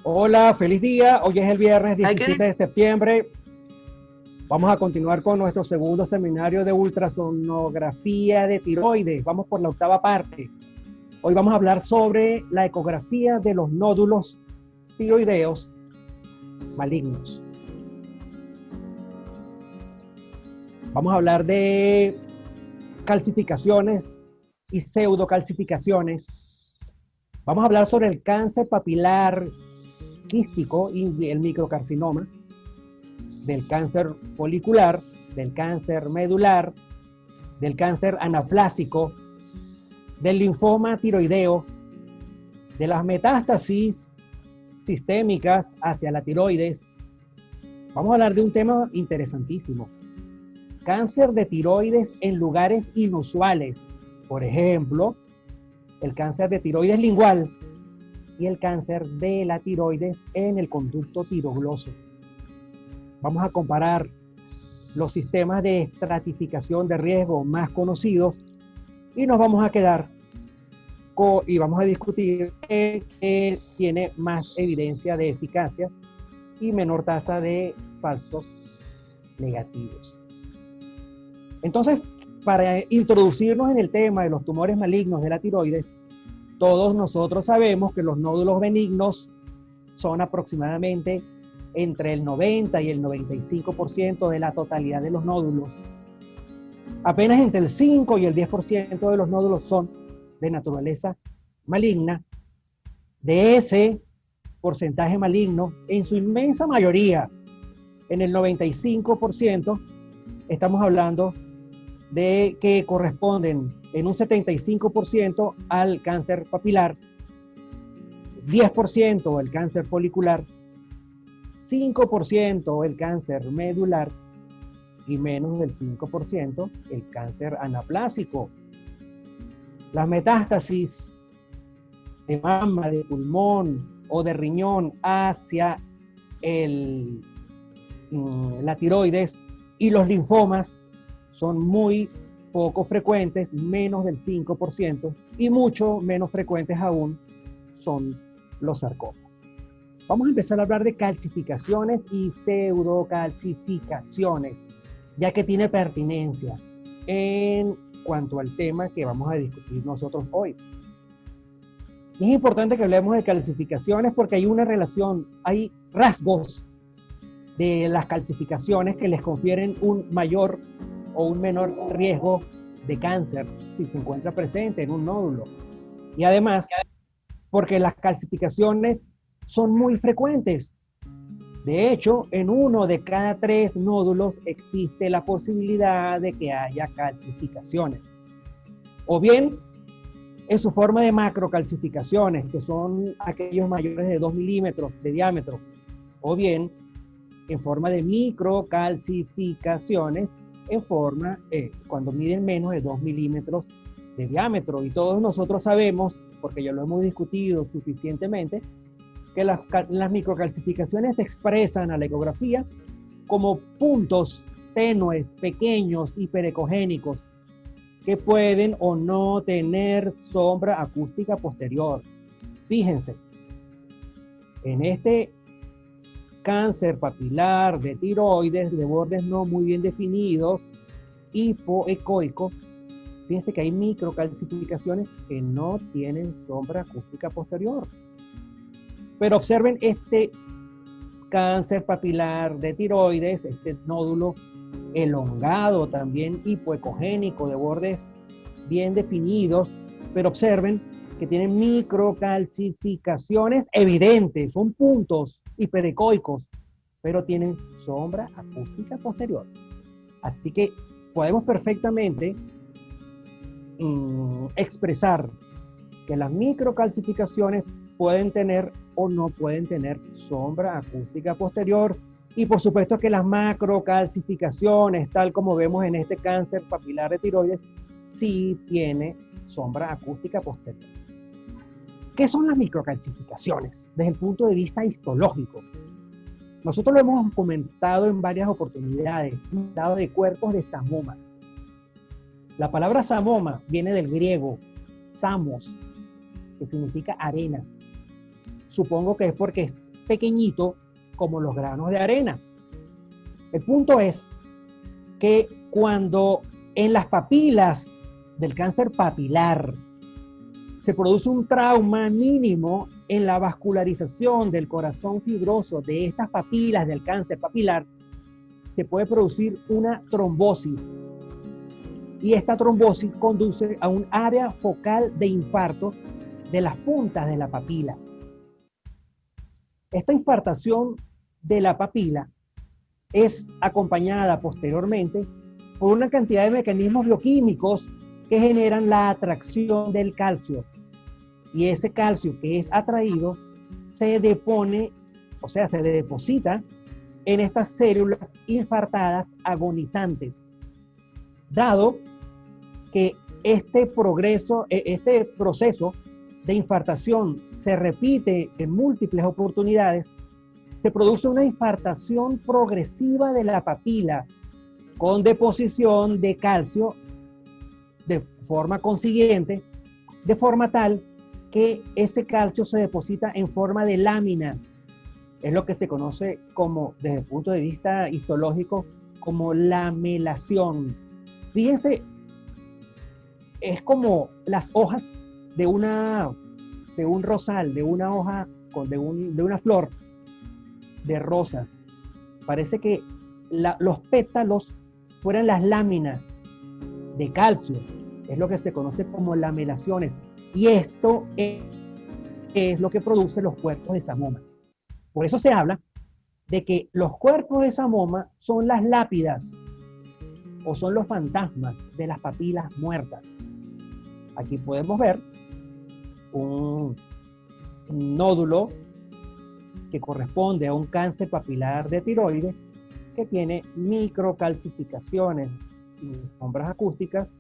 Hola, feliz día. Hoy es el viernes Hay que 17 de septiembre. Vamos a continuar con nuestro segundo seminario de ultrasonografía de tiroides. Vamos por la octava parte. Hoy vamos a hablar sobre la ecografía de los nódulos tiroideos malignos. Vamos a hablar de calcificaciones y pseudocalcificaciones. Vamos a hablar sobre el cáncer papilar quístico y el microcarcinoma, del cáncer folicular, del cáncer medular, del cáncer anaplásico, del linfoma tiroideo, de las metástasis sistémicas hacia la tiroides. Vamos a hablar de un tema interesantísimo: cáncer de tiroides en lugares inusuales. Por ejemplo, el cáncer de tiroides lingual y el cáncer de la tiroides en el conducto tirogloso. Vamos a comparar los sistemas de estratificación de riesgo más conocidos y nos vamos a quedar y vamos a discutir qué tiene más evidencia de eficacia y menor tasa de falsos negativos. Entonces, para introducirnos en el tema de los tumores malignos de la tiroides, todos nosotros sabemos que los nódulos benignos son aproximadamente entre el 90 y el 95% de la totalidad de los nódulos. Apenas entre el 5 y el 10% de los nódulos son de naturaleza maligna. De ese porcentaje maligno, en su inmensa mayoría, en el 95%, estamos hablando de que corresponden en un 75% al cáncer papilar, 10% el cáncer folicular, 5% el cáncer medular y menos del 5% el cáncer anaplásico. Las metástasis de mama, de pulmón o de riñón hacia la tiroides y los linfomas son muy poco frecuentes, menos del 5%, y mucho menos frecuentes aún son los sarcomas. Vamos a empezar a hablar de calcificaciones y pseudocalcificaciones, ya que tiene pertinencia en cuanto al tema que vamos a discutir nosotros hoy. Es importante que hablemos de calcificaciones porque hay una relación, hay rasgos de las calcificaciones que les confieren un mayor o un menor riesgo de cáncer si se encuentra presente en un nódulo. Y además, porque las calcificaciones son muy frecuentes. De hecho, en 1 de cada 3 nódulos existe la posibilidad de que haya calcificaciones. O bien, en su forma de macrocalcificaciones, que son aquellos mayores de 2 milímetros de diámetro, o bien en forma de microcalcificaciones, en forma, cuando miden menos de 2 milímetros de diámetro. Y todos nosotros sabemos, porque ya lo hemos discutido suficientemente, que las microcalcificaciones se expresan a la ecografía como puntos tenues, pequeños, hiperecogénicos, que pueden o no tener sombra acústica posterior. Fíjense, en este cáncer papilar de tiroides de bordes no muy bien definidos, hipoecoico, fíjense que hay microcalcificaciones que no tienen sombra acústica posterior. Pero observen este cáncer papilar de tiroides, este nódulo elongado, también hipoecogénico, de bordes bien definidos, pero observen que tienen microcalcificaciones evidentes, son puntos hiperecoicos, pero tienen sombra acústica posterior. Así que podemos perfectamente expresar que las microcalcificaciones pueden tener o no pueden tener sombra acústica posterior, y por supuesto que las macrocalcificaciones, tal como vemos en este cáncer papilar de tiroides, sí tiene sombra acústica posterior. ¿Qué son las microcalcificaciones desde el punto de vista histológico? Nosotros lo hemos comentado en varias oportunidades, dado de cuerpos de samoma. La palabra samoma viene del griego samos, que significa arena. Supongo que es porque pequeñito como los granos de arena. El punto es que cuando en las papilas del cáncer papilar se produce un trauma mínimo en la vascularización del corazón fibroso de estas papilas del cáncer papilar, se puede producir una trombosis. Y esta trombosis conduce a un área focal de infarto de las puntas de la papila. Esta infartación de la papila es acompañada posteriormente por una cantidad de mecanismos bioquímicos que generan la atracción del calcio. Y ese calcio que es atraído se depone, o sea, se deposita en estas células infartadas agonizantes. Dado que este proceso de infartación se repite en múltiples oportunidades, se produce una infartación progresiva de la papila con deposición de calcio de forma consiguiente, de forma tal que ese calcio se deposita en forma de láminas. Es lo que se conoce como, desde el punto de vista histológico, como lamelación. Fíjense, es como las hojas de un rosal, de una hoja, de una flor de rosas. Parece que los pétalos fueran las láminas de calcio. Es lo que se conoce como lamelaciones. Y esto es lo que produce los cuerpos de Samoma. Por eso se habla de que los cuerpos de Samoma son las lápidas o son los fantasmas de las papilas muertas. Aquí podemos ver un nódulo que corresponde a un cáncer papilar de tiroides que tiene microcalcificaciones y sombras acústicas.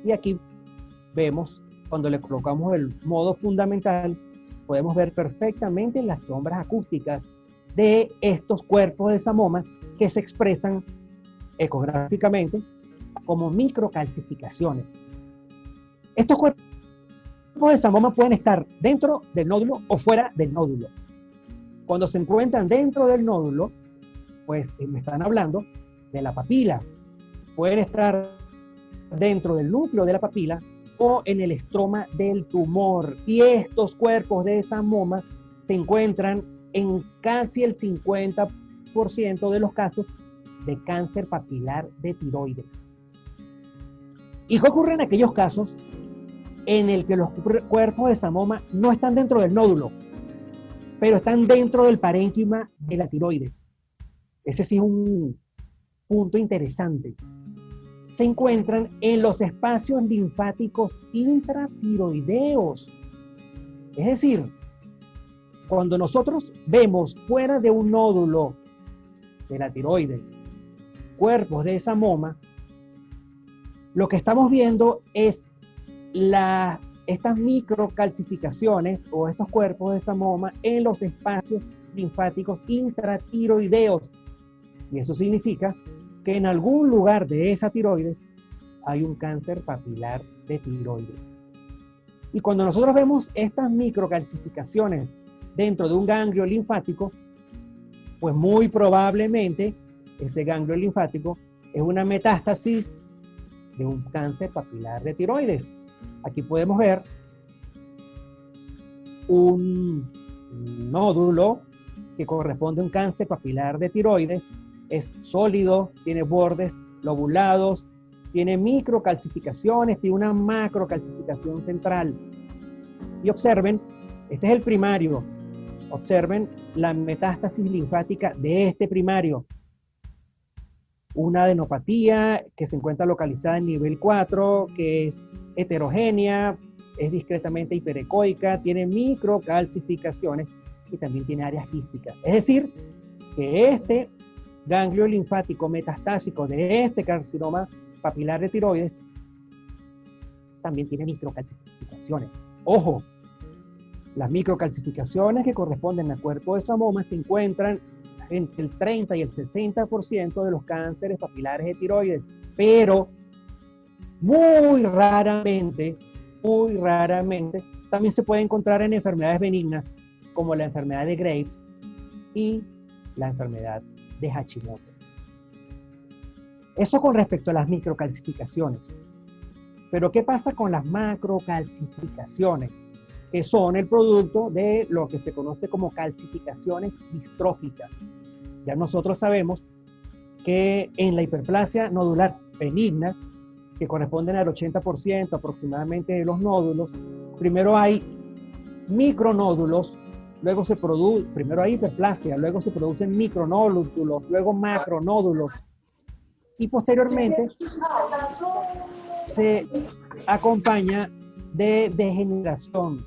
Y aquí vemos, cuando le colocamos el modo fundamental, podemos ver perfectamente las sombras acústicas de estos cuerpos de Samoma que se expresan ecográficamente como microcalcificaciones. Estos cuerpos de Samoma pueden estar dentro del nódulo o fuera del nódulo. Cuando se encuentran dentro del nódulo, pues me están hablando de la papila. Pueden estar dentro del núcleo de la papila o en el estroma del tumor. Y estos cuerpos de Samoma se encuentran en casi el 50% de los casos de cáncer papilar de tiroides. ¿Y qué ocurre en aquellos casos en el que los cuerpos de Samoma no están dentro del nódulo, pero están dentro del parénquima de la tiroides? Ese sí es un punto interesante. Se encuentran en los espacios linfáticos intratiroideos. Es decir, cuando nosotros vemos fuera de un nódulo de la tiroides cuerpos de Samoma, lo que estamos viendo es estas microcalcificaciones o estos cuerpos de Samoma en los espacios linfáticos intratiroideos. Y eso significa que en algún lugar de esa tiroides hay un cáncer papilar de tiroides. Y cuando nosotros vemos estas microcalcificaciones dentro de un ganglio linfático, pues muy probablemente ese ganglio linfático es una metástasis de un cáncer papilar de tiroides. Aquí podemos ver un nódulo que corresponde a un cáncer papilar de tiroides. Es sólido, tiene bordes lobulados, tiene microcalcificaciones, tiene una macrocalcificación central. Y observen, este es el primario. Observen la metástasis linfática de este primario. Una adenopatía que se encuentra localizada en nivel 4, que es heterogénea, es discretamente hiperecoica, tiene microcalcificaciones y también tiene áreas quísticas. Es decir, que este ganglio linfático metastásico de este carcinoma papilar de tiroides también tiene microcalcificaciones. Ojo, las microcalcificaciones que corresponden al cuerpo de Samoma se encuentran entre el 30 y el 60% de los cánceres papilares de tiroides, pero muy raramente, también se puede encontrar en enfermedades benignas, como la enfermedad de Graves, y la enfermedad de Hashimoto. Eso con respecto a las microcalcificaciones. Pero ¿qué pasa con las macrocalcificaciones? Que son el producto de lo que se conoce como calcificaciones distróficas. Ya nosotros sabemos que en la hiperplasia nodular benigna, que corresponden al 80% aproximadamente de los nódulos, primero hay micronódulos, luego se produce, primero hay hiperplasia, luego se producen micronódulos, luego macronódulos, y posteriormente se acompaña de degeneración.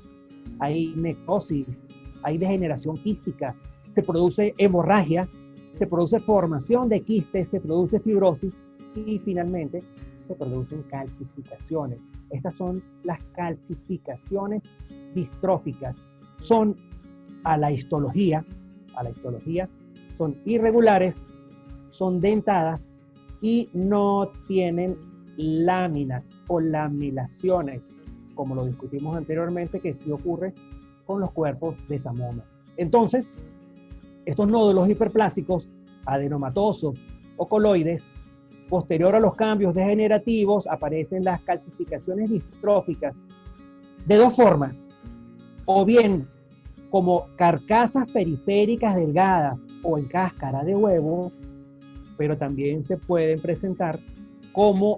Hay necrosis, hay degeneración quística, se produce hemorragia, se produce formación de quistes, se produce fibrosis y finalmente se producen calcificaciones. Estas son las calcificaciones distróficas. Son a la histología, son irregulares, son dentadas y no tienen láminas o lamelaciones, como lo discutimos anteriormente, que sí ocurre con los cuerpos de Samoma. Entonces, estos nódulos hiperplásicos, adenomatosos o coloides, posterior a los cambios degenerativos, aparecen las calcificaciones distróficas de dos formas, o bien como carcasas periféricas delgadas o en cáscara de huevo, pero también se pueden presentar como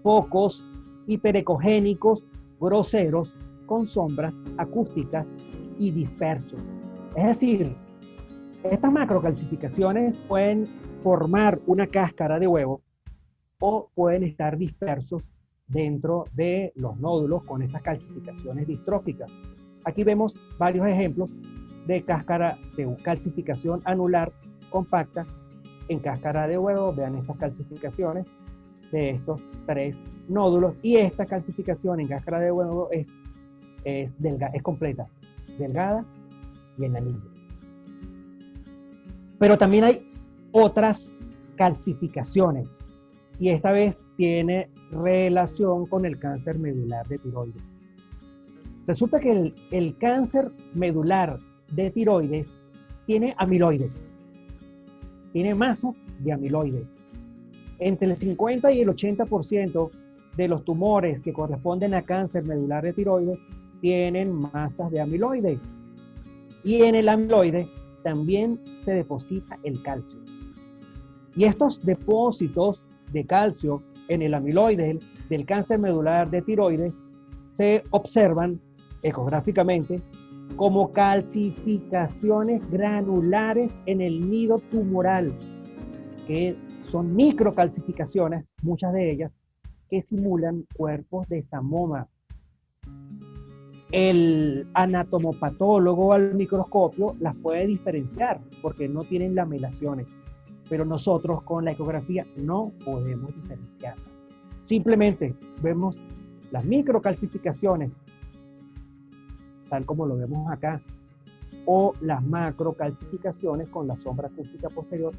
focos hiperecogénicos groseros con sombras acústicas y dispersos. Es decir, estas macrocalcificaciones pueden formar una cáscara de huevo o pueden estar dispersos dentro de los nódulos con estas calcificaciones distróficas. Aquí vemos varios ejemplos de cáscara de calcificación anular compacta en cáscara de huevo. Vean estas calcificaciones de estos tres nódulos, y esta calcificación en cáscara de huevo es completa, delgada y en anillo. Pero también hay otras calcificaciones, y esta vez tiene relación con el cáncer medular de tiroides. Resulta que el cáncer medular de tiroides tiene amiloide, tiene masas de amiloide. Entre el 50 y el 80% de los tumores que corresponden a cáncer medular de tiroides tienen masas de amiloide. Y en el amiloide también se deposita el calcio. Y estos depósitos de calcio en el amiloide del cáncer medular de tiroides se observan ecográficamente como calcificaciones granulares en el nido tumoral, que son microcalcificaciones, muchas de ellas, que simulan cuerpos de Samoma. El anatomopatólogo al microscopio las puede diferenciar porque no tienen lamelaciones, pero nosotros con la ecografía no podemos diferenciarlas. Simplemente vemos las microcalcificaciones, tal como lo vemos acá, o las macrocalcificaciones con la sombra acústica posterior,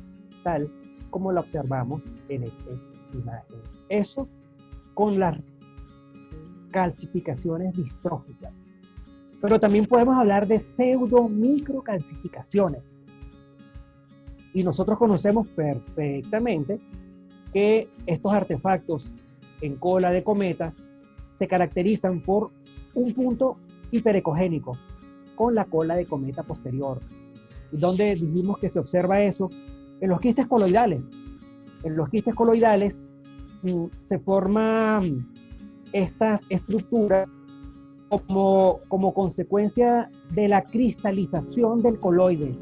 tal como la observamos en esta imagen. Eso con las calcificaciones distróficas. Pero también podemos hablar de pseudomicrocalcificaciones. Y nosotros conocemos perfectamente que estos artefactos en cola de cometa se caracterizan por un punto hiperecogénico con la cola de cometa posterior. ¿Y dónde dijimos que se observa eso? En los quistes coloidales. En los quistes coloidales se forman estas estructuras como consecuencia de la cristalización del coloide.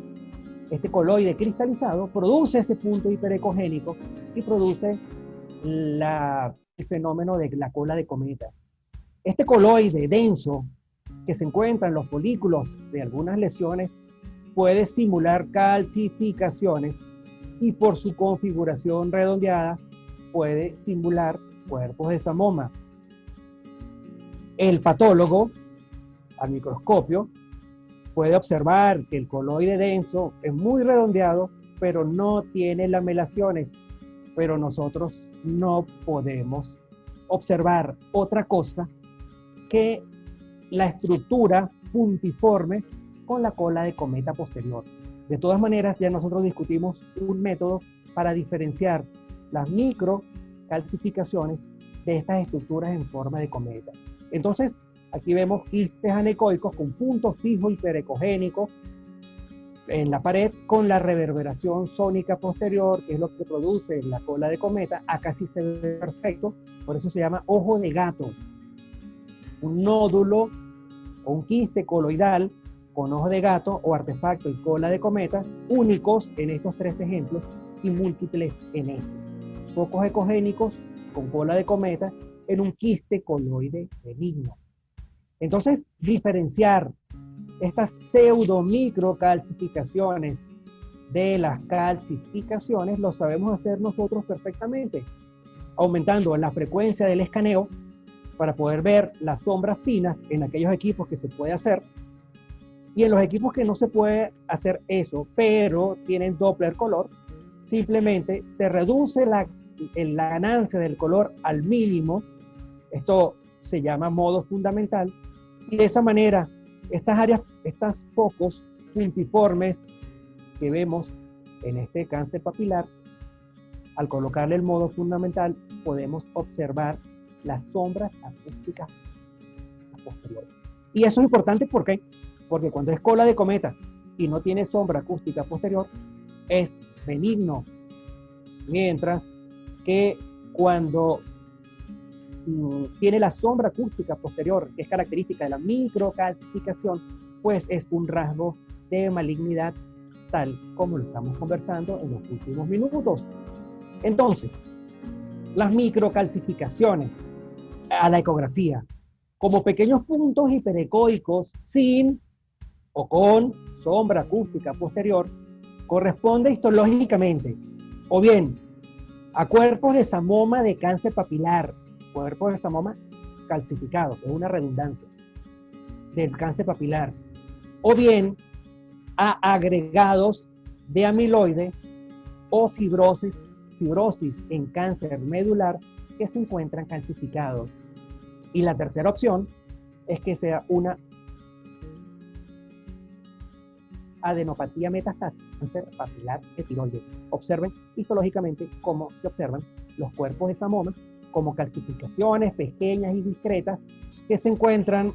Este coloide cristalizado produce ese punto hiperecogénico y produce el fenómeno de la cola de cometa. Este coloide denso que se encuentra en los folículos de algunas lesiones puede simular calcificaciones y por su configuración redondeada puede simular cuerpos de Samoma. El patólogo a microscopio puede observar que el coloide denso es muy redondeado, pero no tiene lamelaciones. Pero nosotros no podemos observar otra cosa que la estructura puntiforme con la cola de cometa posterior. De todas maneras, ya nosotros discutimos un método para diferenciar las microcalcificaciones de estas estructuras en forma de cometa. Entonces, aquí vemos quistes anecoicos con puntos fijos hiperecogénicos en la pared con la reverberación sónica posterior, que es lo que produce la cola de cometa. Acá sí se ve perfecto, por eso se llama ojo de gato. Un nódulo o un quiste coloidal con ojo de gato o artefacto y cola de cometa, únicos en estos tres ejemplos y múltiples en este. Focos ecogénicos con cola de cometa en un quiste coloide benigno. Entonces, diferenciar estas pseudomicrocalcificaciones de las calcificaciones lo sabemos hacer nosotros perfectamente, aumentando la frecuencia del escaneo para poder ver las sombras finas en aquellos equipos que se puede hacer, y en los equipos que no se puede hacer eso, pero tienen Doppler color, simplemente se reduce la ganancia del color al mínimo. Esto se llama modo fundamental, y de esa manera estas áreas, estos focos puntiformes que vemos en este cáncer papilar, al colocarle el modo fundamental, podemos observar las sombras acústicas posteriores. Y eso es importante porque cuando es cola de cometa y no tiene sombra acústica posterior, es benigno. Mientras que cuando tiene la sombra acústica posterior, que es característica de la microcalcificación, pues es un rasgo de malignidad, tal como lo estamos conversando en los últimos minutos. Entonces, las microcalcificaciones a la ecografía, como pequeños puntos hiperecoicos sin o con sombra acústica posterior, corresponde histológicamente o bien a cuerpos de samoma de cáncer papilar, cuerpos de samoma calcificados, es una redundancia, del cáncer papilar, o bien a agregados de amiloide o fibrosis en cáncer medular que se encuentran calcificados. Y la tercera opción es que sea una adenopatía metastásica, cáncer papilar de tiroides. Observen histológicamente cómo se observan los cuerpos de samoma como calcificaciones pequeñas y discretas que se encuentran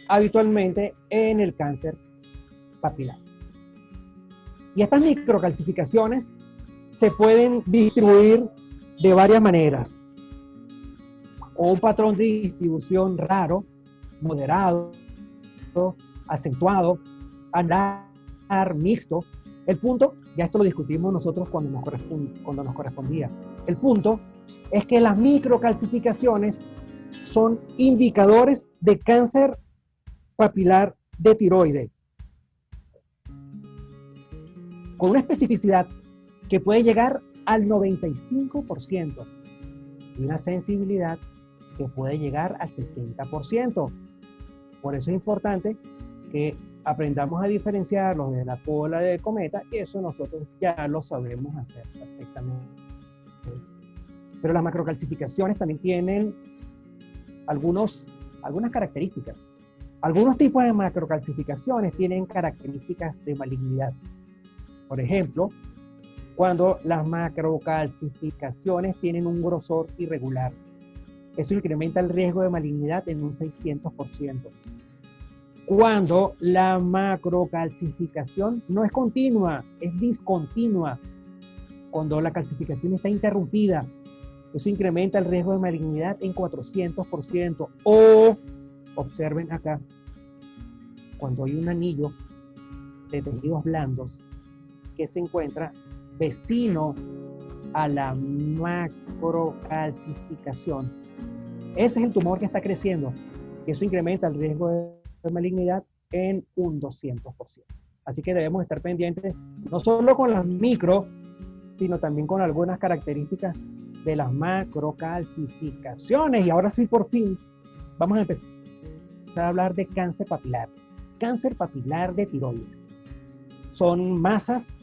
habitualmente en el cáncer papilar. Y estas microcalcificaciones se pueden distribuir de varias maneras, o un patrón de distribución raro, moderado, acentuado, anular, mixto. El punto, ya esto lo discutimos nosotros cuando nos correspondía, el punto es que las microcalcificaciones son indicadores de cáncer papilar de tiroides, con una especificidad que puede llegar al 95% y una sensibilidad que puede llegar al 60%. Por eso es importante que aprendamos a diferenciarlos de la cola de cometa, y eso nosotros ya lo sabemos hacer perfectamente. Pero las macrocalcificaciones también tienen algunas características. Algunos tipos de macrocalcificaciones tienen características de malignidad. Por ejemplo, cuando las macrocalcificaciones tienen un grosor irregular. Eso incrementa el riesgo de malignidad en un 600%. Cuando la macrocalcificación no es continua, es discontinua. Cuando la calcificación está interrumpida, eso incrementa el riesgo de malignidad en 400%. O, observen acá, cuando hay un anillo de tejidos blandos que se encuentra vecino a la macrocalcificación, ese es el tumor que está creciendo, y eso incrementa el riesgo de malignidad en un 200%. Así que debemos estar pendientes no solo con las micro, sino también con algunas características de las macrocalcificaciones. Y ahora sí, por fin, vamos a empezar a hablar de cáncer papilar. Cáncer papilar de tiroides. Son masas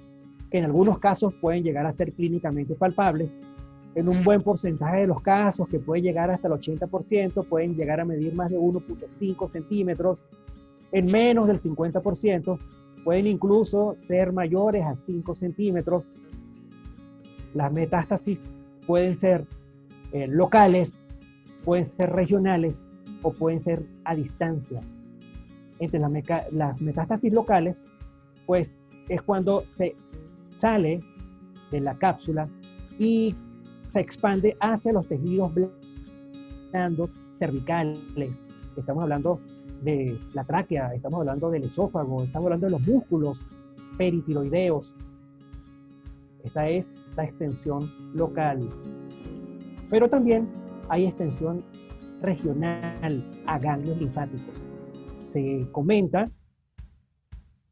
que en algunos casos pueden llegar a ser clínicamente palpables. En un buen porcentaje de los casos, que puede llegar hasta el 80%, pueden llegar a medir más de 1.5 centímetros. En menos del 50%, pueden incluso ser mayores a 5 centímetros. Las metástasis pueden ser locales, pueden ser regionales o pueden ser a distancia. Entre las metástasis locales, pues es cuando se sale de la cápsula y se expande hacia los tejidos blandos cervicales. Estamos hablando de la tráquea, estamos hablando del esófago, estamos hablando de los músculos peritiroideos. Esta es la extensión local. Pero también hay extensión regional a ganglios linfáticos. Se comenta,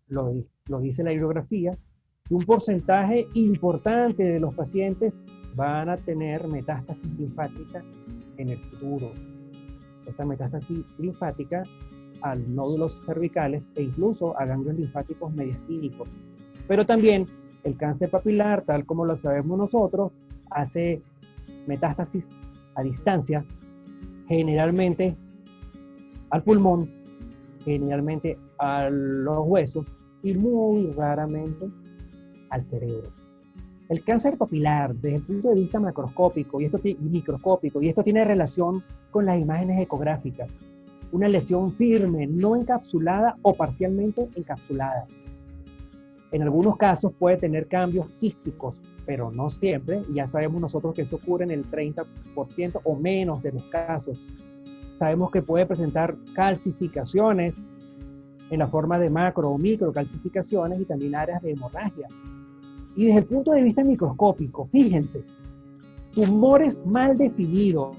lo dice la bibliografía, que un porcentaje importante de los pacientes van a tener metástasis linfática en el futuro. Esta metástasis linfática a nódulos cervicales e incluso a ganglios linfáticos mediastínicos. Pero también el cáncer papilar, tal como lo sabemos nosotros, hace metástasis a distancia, generalmente al pulmón, generalmente a los huesos y muy raramente al cerebro. El cáncer papilar, desde el punto de vista macroscópico y microscópico, y esto tiene relación con las imágenes ecográficas, una lesión firme, no encapsulada o parcialmente encapsulada. En algunos casos puede tener cambios quísticos, pero no siempre. Ya sabemos nosotros que eso ocurre en el 30% o menos de los casos. Sabemos que puede presentar calcificaciones en la forma de macro o micro calcificaciones y también áreas de hemorragia. Y desde el punto de vista microscópico, fíjense, tumores mal definidos,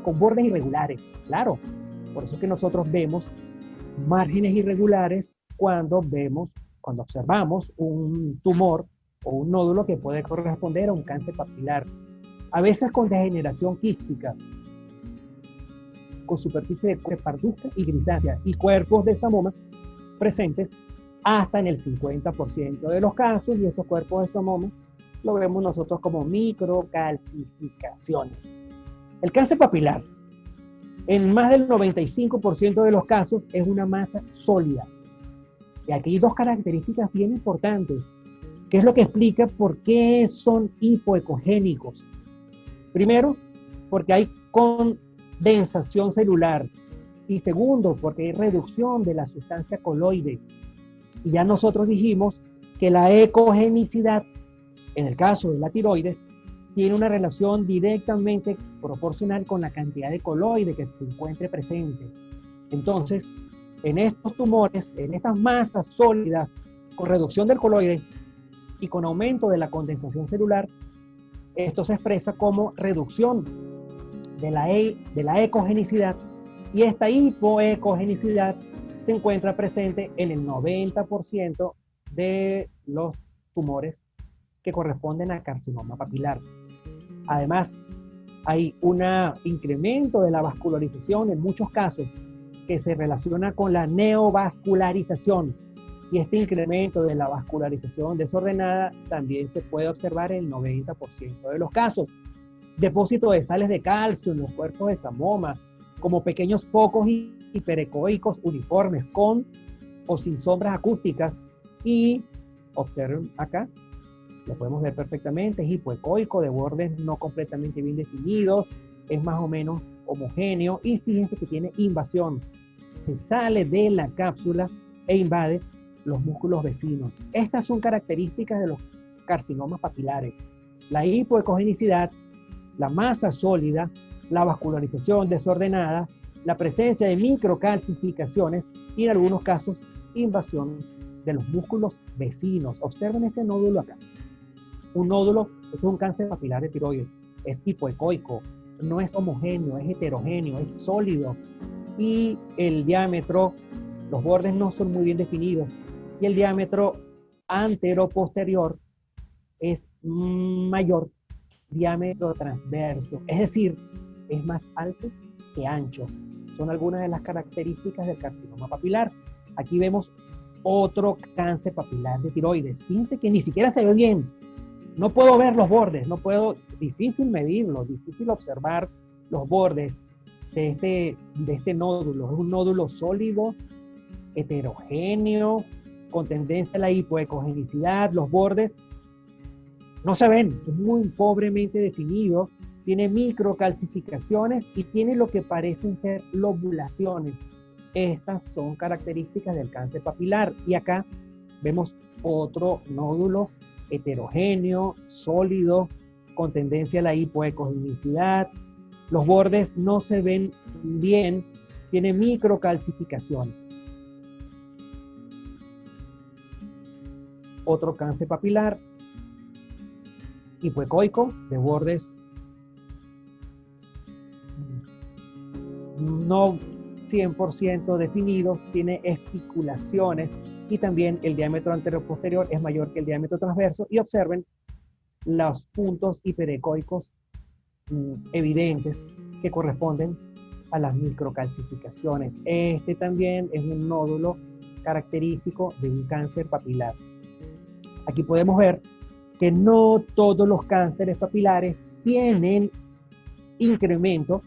con bordes irregulares, claro. Por eso es que nosotros vemos márgenes irregulares cuando observamos un tumor o un nódulo que puede corresponder a un cáncer papilar. A veces con degeneración quística, con superficie de parduzca y grisácea y cuerpos de samoma presentes hasta en el 50% de los casos, y estos cuerpos de samoma lo vemos nosotros como microcalcificaciones. El cáncer papilar, en más del 95% de los casos, es una masa sólida. Y aquí hay dos características bien importantes, que es lo que explica por qué son hipoecogénicos. Primero, porque hay condensación celular. Y segundo, porque hay reducción de la sustancia coloide. Y ya nosotros dijimos que la ecogenicidad, en el caso de la tiroides, tiene una relación directamente proporcional con la cantidad de coloide que se encuentre presente. Entonces, en estos tumores, en estas masas sólidas, con reducción del coloide y con aumento de la condensación celular, esto se expresa como reducción de la ecogenicidad, y esta hipoecogenicidad se encuentra presente en el 90% de los tumores que corresponden a carcinoma papilar. Además, hay un incremento de la vascularización en muchos casos que se relaciona con la neovascularización, y este incremento de la vascularización desordenada también se puede observar en el 90% de los casos. Depósito de sales de calcio en los cuerpos de samoma, como pequeños focos hiperecoicos uniformes con o sin sombras acústicas, y observen acá, lo podemos ver perfectamente, es hipoecoico, de bordes no completamente bien definidos, es más o menos homogéneo, y fíjense que tiene invasión, se sale de la cápsula e invade los músculos vecinos. Estas son características de los carcinomas papilares: la hipoecogenicidad, la masa sólida, la vascularización desordenada, la presencia de microcalcificaciones y en algunos casos invasión de los músculos vecinos. Observen este nódulo acá. Un nódulo, esto es un cáncer papilar de tiroides, es hipoecoico, no es homogéneo, es heterogéneo, es sólido, y el diámetro, los bordes no son muy bien definidos, y el diámetro antero-posterior es mayor, diámetro transverso, es decir, es más alto que ancho. Son algunas de las características del carcinoma papilar. Aquí vemos otro cáncer papilar de tiroides. Fíjense que ni siquiera se ve bien. No puedo ver los bordes, difícil medirlo, difícil observar los bordes de este nódulo. Es un nódulo sólido, heterogéneo, con tendencia a la hipoecogenicidad, los bordes no se ven, es muy pobremente definido, tiene microcalcificaciones y tiene lo que parecen ser lobulaciones. Estas son características del cáncer papilar. Y acá vemos otro nódulo heterogéneo, sólido, con tendencia a la hipoecogenicidad. Los bordes no se ven bien, tiene microcalcificaciones. Otro cáncer papilar, hipoecoico, de bordes no 100% definidos, tiene espiculaciones y también el diámetro anteroposterior es mayor que el diámetro transverso, y observen los puntos hiperecoicos evidentes que corresponden a las microcalcificaciones. Este también es un nódulo característico de un cáncer papilar. Aquí podemos ver que no todos los cánceres papilares tienen incremento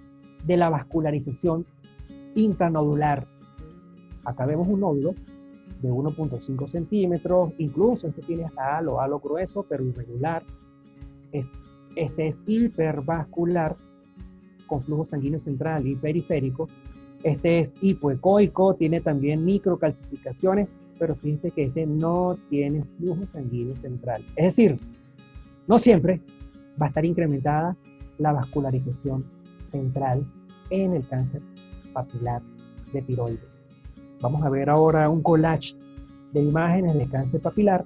de la vascularización intranodular. Acá vemos un nódulo de 1.5 centímetros, incluso este tiene hasta halo grueso, pero irregular. Este es hipervascular, con flujo sanguíneo central y periférico. Este es hipoecoico, tiene también microcalcificaciones, pero fíjense que este no tiene flujo sanguíneo central. Es decir, no siempre va a estar incrementada la vascularización central en el cáncer papilar de tiroides. Vamos a ver ahora un collage de imágenes de cáncer papilar,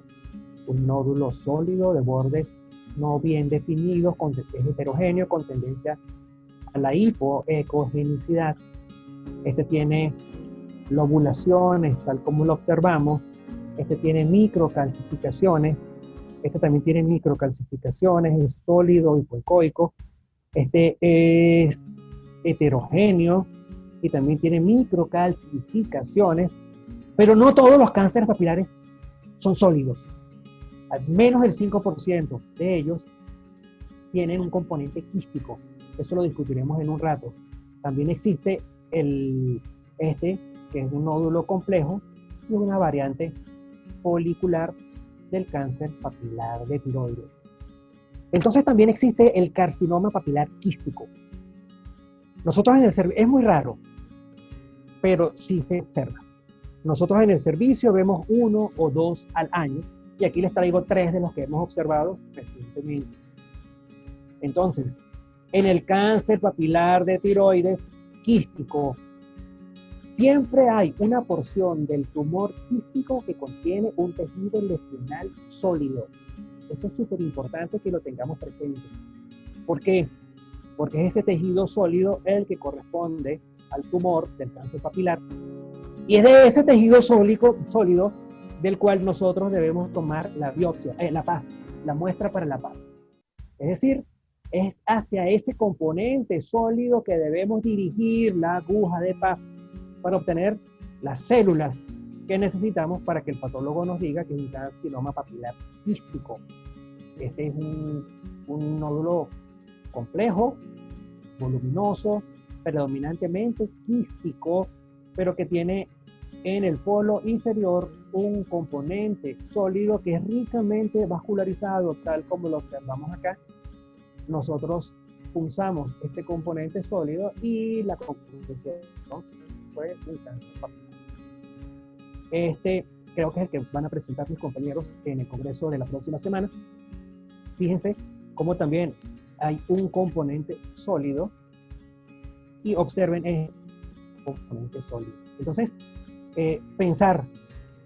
un nódulo sólido de bordes no bien definidos, es heterogéneo, con tendencia a la hipoecogenicidad. Este tiene lobulaciones, tal como lo observamos. Este tiene microcalcificaciones. Este también tiene microcalcificaciones, es sólido, hipoecoico. Este es heterogéneo y también tiene microcalcificaciones, pero no todos los cánceres papilares son sólidos. Al menos el 5% de ellos tienen un componente quístico. Eso lo discutiremos en un rato. También existe que es un nódulo complejo y una variante folicular del cáncer papilar de tiroides. Entonces también existe el carcinoma papilar quístico. Nosotros en el servicio, es muy raro, pero sí se observa. Nosotros en el servicio vemos 1 o 2 al año, y aquí les traigo 3 de los que hemos observado recientemente. Entonces, en el cáncer papilar de tiroides quístico, siempre hay una porción del tumor quístico que contiene un tejido lesional sólido. Eso es súper importante que lo tengamos presente. ¿Por qué? Porque es ese tejido sólido el que corresponde al tumor del cáncer papilar. Y es de ese tejido sólido del cual nosotros debemos tomar la biopsia, la PAF, la muestra para la PAF. Es decir, es hacia ese componente sólido que debemos dirigir la aguja de PAF para obtener las células que necesitamos para que el patólogo nos diga que es un carcinoma papilar quístico. Este es un nódulo complejo, voluminoso, predominantemente quístico, pero que tiene en el polo inferior un componente sólido que es ricamente vascularizado, tal como lo observamos acá. Nosotros punzamos este componente sólido y la conclusión fue un cáncer papilar. Este creo que es el que van a presentar mis compañeros en el congreso de la próxima semana. Fíjense cómo también hay un componente sólido y observen el componente sólido. Entonces, pensar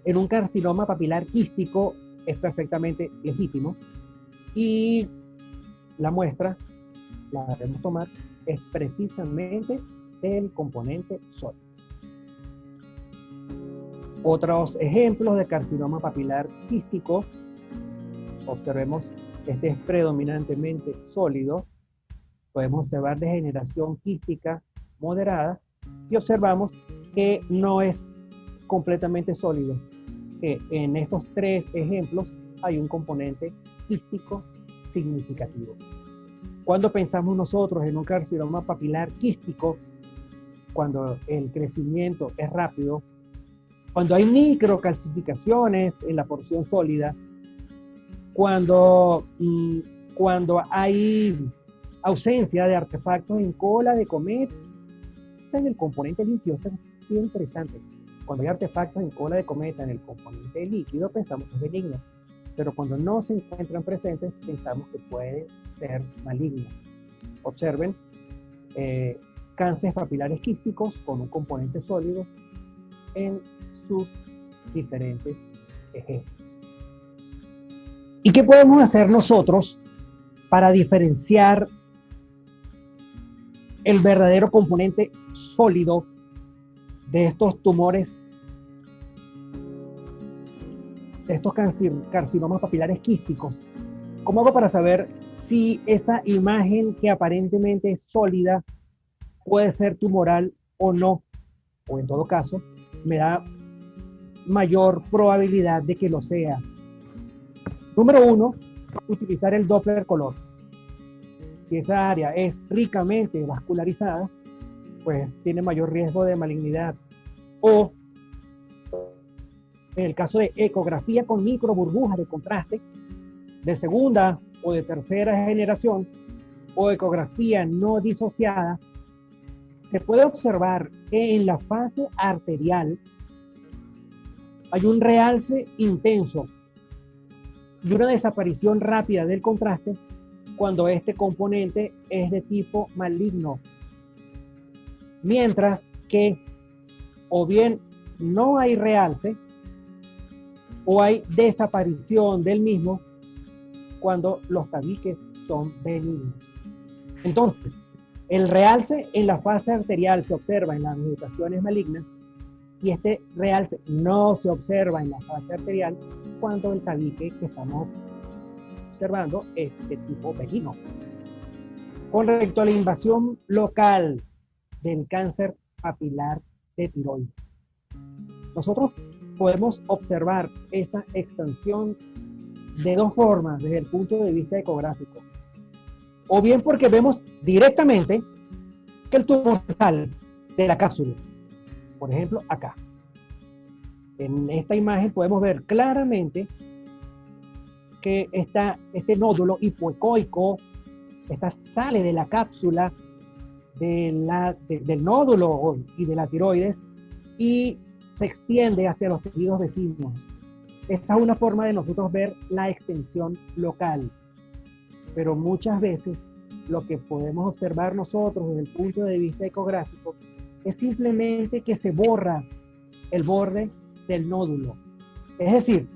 en un carcinoma papilar quístico es perfectamente legítimo, y la muestra la debemos tomar es precisamente del componente sólido. Otros ejemplos de carcinoma papilar quístico, observemos, este es predominantemente sólido. Podemos observar degeneración quística moderada y observamos que no es completamente sólido, que en estos 3 ejemplos hay un componente quístico significativo. Cuando pensamos nosotros en un carcinoma papilar quístico, cuando el crecimiento es rápido, Cuando hay microcalcificaciones en la porción sólida, cuando hay ausencia de artefactos en cola de cometa en el componente líquido, esto es bien interesante. Cuando hay artefactos en cola de cometa en el componente líquido, pensamos que es benigno, pero cuando no se encuentran presentes, pensamos que puede ser maligno. Observen, cánceres papilares quísticos con un componente sólido en sus diferentes ejemplos. ¿Y qué podemos hacer nosotros para diferenciar el verdadero componente sólido de estos tumores, de estos carcinomas papilares quísticos? ¿Cómo hago para saber si esa imagen que aparentemente es sólida puede ser tumoral o no? O en todo caso, me da mayor probabilidad de que lo sea. Número 1, utilizar el Doppler color. Si esa área es ricamente vascularizada, pues tiene mayor riesgo de malignidad. O en el caso de ecografía con microburbujas de contraste, de segunda o de tercera generación, o ecografía no disociada, se puede observar que en la fase arterial hay un realce intenso y una desaparición rápida del contraste cuando este componente es de tipo maligno. Mientras que o bien no hay realce o hay desaparición del mismo cuando los tabiques son benignos. Entonces, el realce en la fase arterial se observa en las vegetaciones malignas y este realce no se observa en la fase arterial cuando el tabique que estamos observando es de tipo benigno. Con respecto a la invasión local del cáncer papilar de tiroides, nosotros podemos observar esa extensión de dos formas desde el punto de vista ecográfico. O bien porque vemos directamente que el tumor sale de la cápsula. Por ejemplo, acá. En esta imagen podemos ver claramente que este nódulo hipoecoico sale de la cápsula del nódulo y de la tiroides y se extiende hacia los tejidos vecinos. Esa es una forma de nosotros ver la extensión local. Pero muchas veces lo que podemos observar nosotros desde el punto de vista ecográfico es simplemente que se borra el borde del nódulo. Es decir,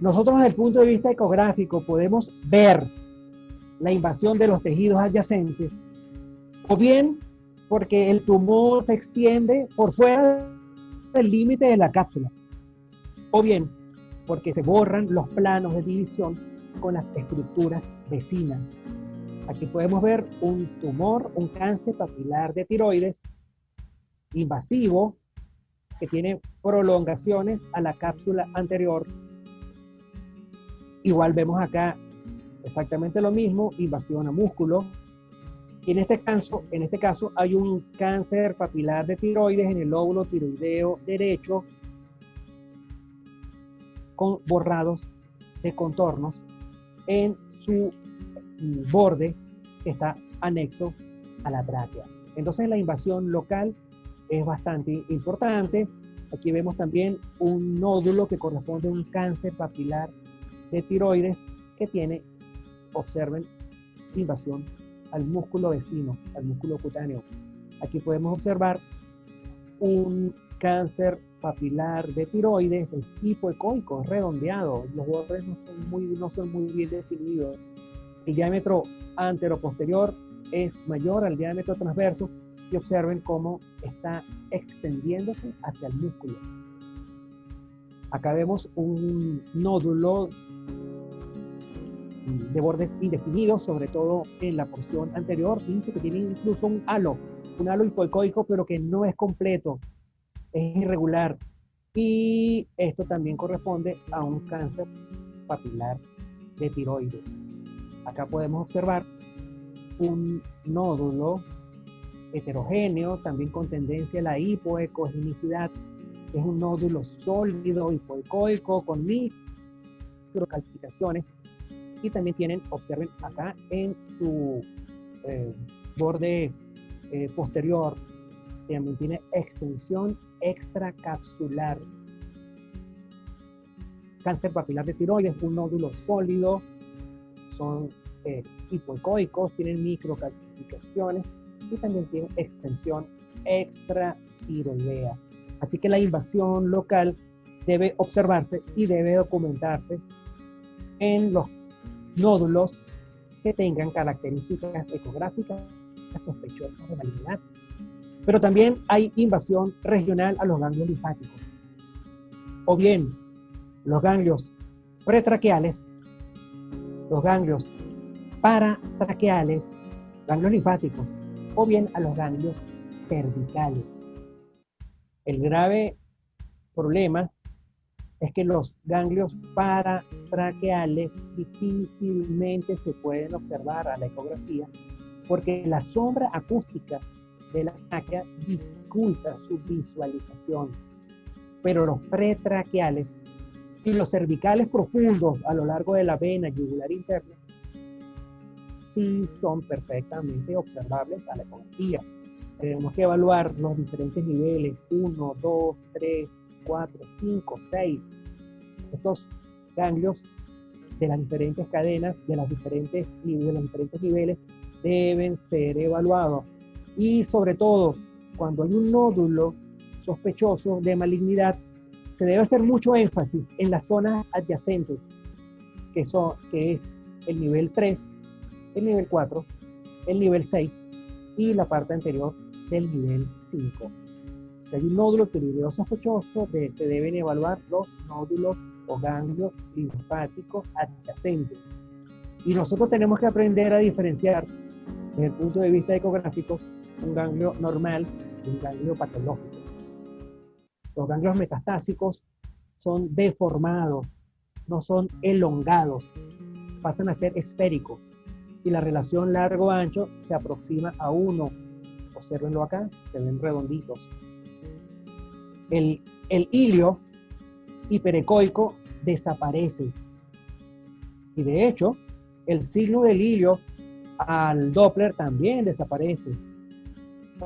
nosotros desde el punto de vista ecográfico podemos ver la invasión de los tejidos adyacentes, o bien porque el tumor se extiende por fuera del límite de la cápsula, o bien porque se borran los planos de división con las estructuras vecinas. Aquí podemos ver un tumor, un cáncer papilar de tiroides invasivo que tiene prolongaciones a la cápsula anterior. Igual vemos acá exactamente lo mismo, invasión a músculo. Y en este caso hay un cáncer papilar de tiroides en el lóbulo tiroideo derecho con borrados de contornos en su borde que está anexo a la tráquea. Entonces la invasión local es bastante importante. Aquí vemos también un nódulo que corresponde a un cáncer papilar de tiroides que tiene, observen, invasión al músculo vecino, al músculo cutáneo. Aquí podemos observar un cáncer papilar de tiroides, es hipoecoico, es redondeado, los bordes no son muy bien definidos. El diámetro anteroposterior es mayor al diámetro transverso y observen cómo está extendiéndose hacia el músculo. Acá vemos un nódulo de bordes indefinidos, sobre todo en la porción anterior. Fíjense que tiene incluso un halo hipoecoico, pero que no es completo, es irregular. Y esto también corresponde a un cáncer papilar de tiroides. Acá podemos observar un nódulo heterogéneo, también con tendencia a la hipoecogenicidad, Es un nódulo sólido hipoecoico con microcalcificaciones y también tienen, observen acá en su borde posterior, también tiene extensión extracapsular. Cáncer papilar de tiroides, un nódulo sólido, son hipoecoicos, tienen microcalcificaciones y también tienen extensión extratiroidea. Así que la invasión local debe observarse y debe documentarse en los nódulos que tengan características ecográficas sospechosas de malignidad. Pero también hay invasión regional a los ganglios linfáticos. O bien, los ganglios pretraqueales, los ganglios paratraqueales, ganglios linfáticos, o bien a los ganglios cervicales. El grave problema es que los ganglios paratraqueales difícilmente se pueden observar a la ecografía porque la sombra acústica de la tráquea dificulta su visualización. Pero los pretraqueales y los cervicales profundos a lo largo de la vena yugular interna sí son perfectamente observables a la ecografía. Tenemos que evaluar los diferentes niveles, 1, 2, 3, 4, 5, 6. Estos ganglios de las diferentes cadenas, de los diferentes niveles, deben ser evaluados. Y sobre todo, cuando hay un nódulo sospechoso de malignidad, se debe hacer mucho énfasis en las zonas adyacentes, que es el nivel 3, el nivel 4, el nivel 6 y la parte anterior del nivel 5. Si hay un nódulo tiroideo sospechoso, se deben evaluar los nódulos o ganglios linfáticos adyacentes. Y nosotros tenemos que aprender a diferenciar, desde el punto de vista ecográfico, un ganglio normal y un ganglio patológico. Los ganglios metastásicos son deformados, no son elongados, pasan a ser esféricos y la relación largo-ancho se aproxima a 1. Obsérvenlo acá, se ven redonditos. El hilio hiperecoico desaparece y de hecho el signo del hilio al Doppler también desaparece.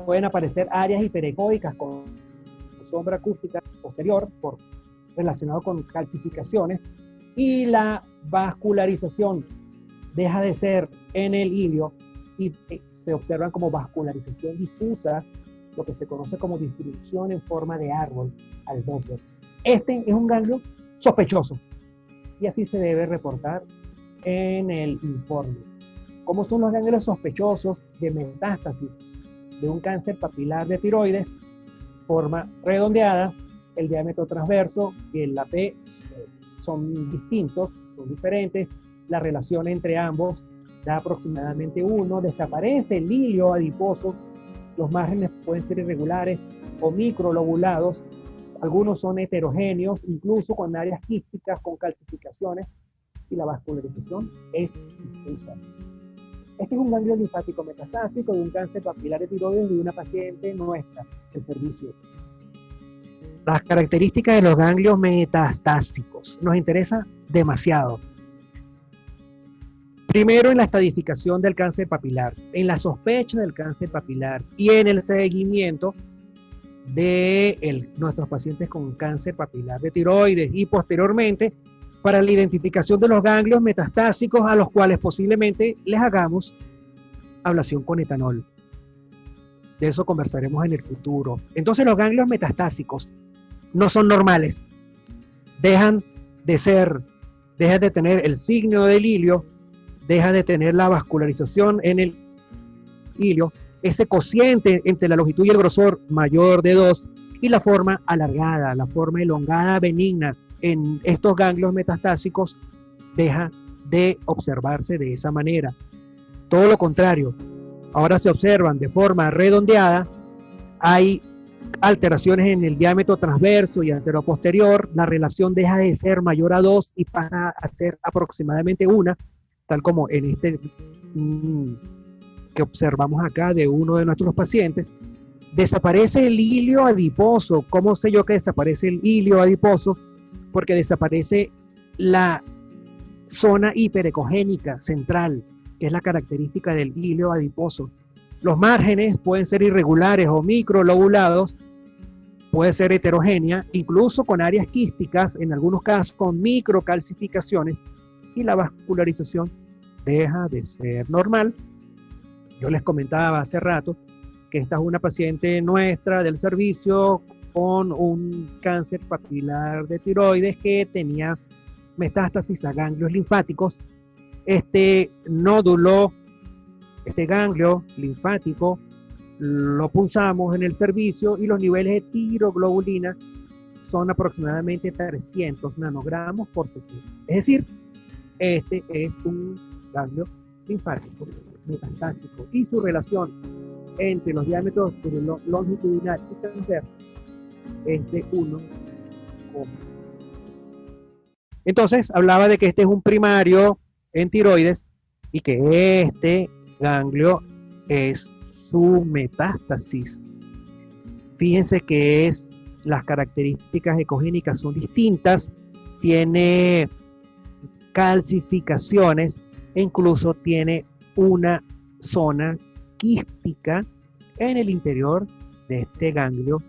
Pueden aparecer áreas hiperecoicas con sombra acústica posterior relacionado con calcificaciones y la vascularización deja de ser en el hilio y se observan como vascularización difusa, lo que se conoce como distribución en forma de árbol al Doppler. Este es un ganglio sospechoso y así se debe reportar en el informe. ¿Cómo son los ganglios sospechosos de metástasis de un cáncer papilar de tiroides? Forma redondeada, el diámetro transverso y el AP son distintos, son diferentes, la relación entre ambos da aproximadamente 1, desaparece el hilio adiposo, los márgenes pueden ser irregulares o microlobulados, algunos son heterogéneos, incluso con áreas quísticas, con calcificaciones, y la vascularización es difusa. Este es un ganglio linfático metastásico de un cáncer papilar de tiroides de una paciente nuestra del servicio. Las características de los ganglios metastásicos nos interesa demasiado. Primero, en la estadificación del cáncer papilar, en la sospecha del cáncer papilar y en el seguimiento de nuestros pacientes con cáncer papilar de tiroides y posteriormente para la identificación de los ganglios metastásicos a los cuales posiblemente les hagamos ablación con etanol. De eso conversaremos en el futuro. Entonces los ganglios metastásicos no son normales. Dejan de tener el signo del hilio, deja de tener la vascularización en el hilio, ese cociente entre la longitud y el grosor mayor de 2 y la forma alargada, la forma elongada benigna en estos ganglios metastásicos deja de observarse de esa manera. Todo lo contrario, ahora se observan de forma redondeada, hay alteraciones en el diámetro transverso y anteroposterior, la relación deja de ser mayor a 2 y pasa a ser aproximadamente 1, tal como en este que observamos acá de uno de nuestros pacientes, Desaparece el hilio adiposo. ¿Cómo sé yo que desaparece el hilio adiposo? Porque desaparece la zona hiperecogénica central, que es la característica del hilio adiposo. Los márgenes pueden ser irregulares o microlobulados, puede ser heterogénea, incluso con áreas quísticas, en algunos casos con microcalcificaciones, y la vascularización deja de ser normal. Yo les comentaba hace rato que esta es una paciente nuestra del servicio con un cáncer papilar de tiroides que tenía metástasis a ganglios linfáticos. Este nódulo, este ganglio linfático, lo pulsamos en el servicio y los niveles de tiroglobulina son aproximadamente 300 nanogramos por cc. Es decir, este es un ganglio linfático metastásico y su relación entre los diámetros longitudinal y transverso es de 1. Entonces hablaba de que este es un primario en tiroides y que este ganglio es su metástasis. Fíjense que las características ecogénicas son distintas, tiene calcificaciones e incluso tiene una zona quística en el interior de este ganglio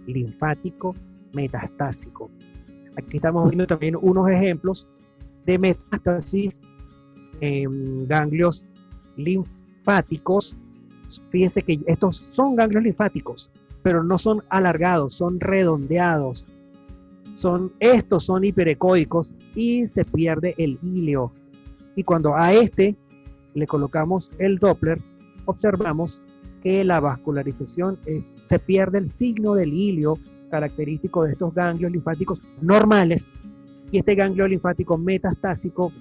linfático metastásico. Aquí estamos viendo también unos ejemplos de metástasis en ganglios linfáticos. Fíjense que estos son ganglios linfáticos, pero no son alargados, son redondeados. Estos son hiperecoicos y se pierde el hilio. Y cuando a este le colocamos el Doppler, observamos que la vascularización se pierde el signo del hilio característico de estos ganglios linfáticos normales, y este ganglio linfático metastásico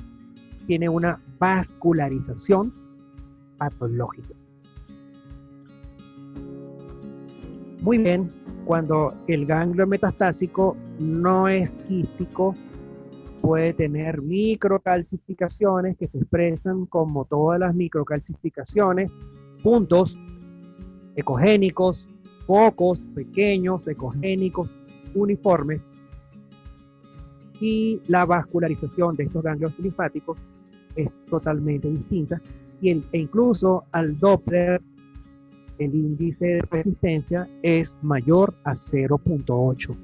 tiene una vascularización patológica. Muy bien, cuando el ganglio metastásico no es quístico, puede tener microcalcificaciones que se expresan como todas las microcalcificaciones, puntos ecogénicos, focos pequeños, ecogénicos, uniformes, y la vascularización de estos ganglios linfáticos es totalmente distinta, e incluso al Doppler el índice de resistencia es mayor a 0.8.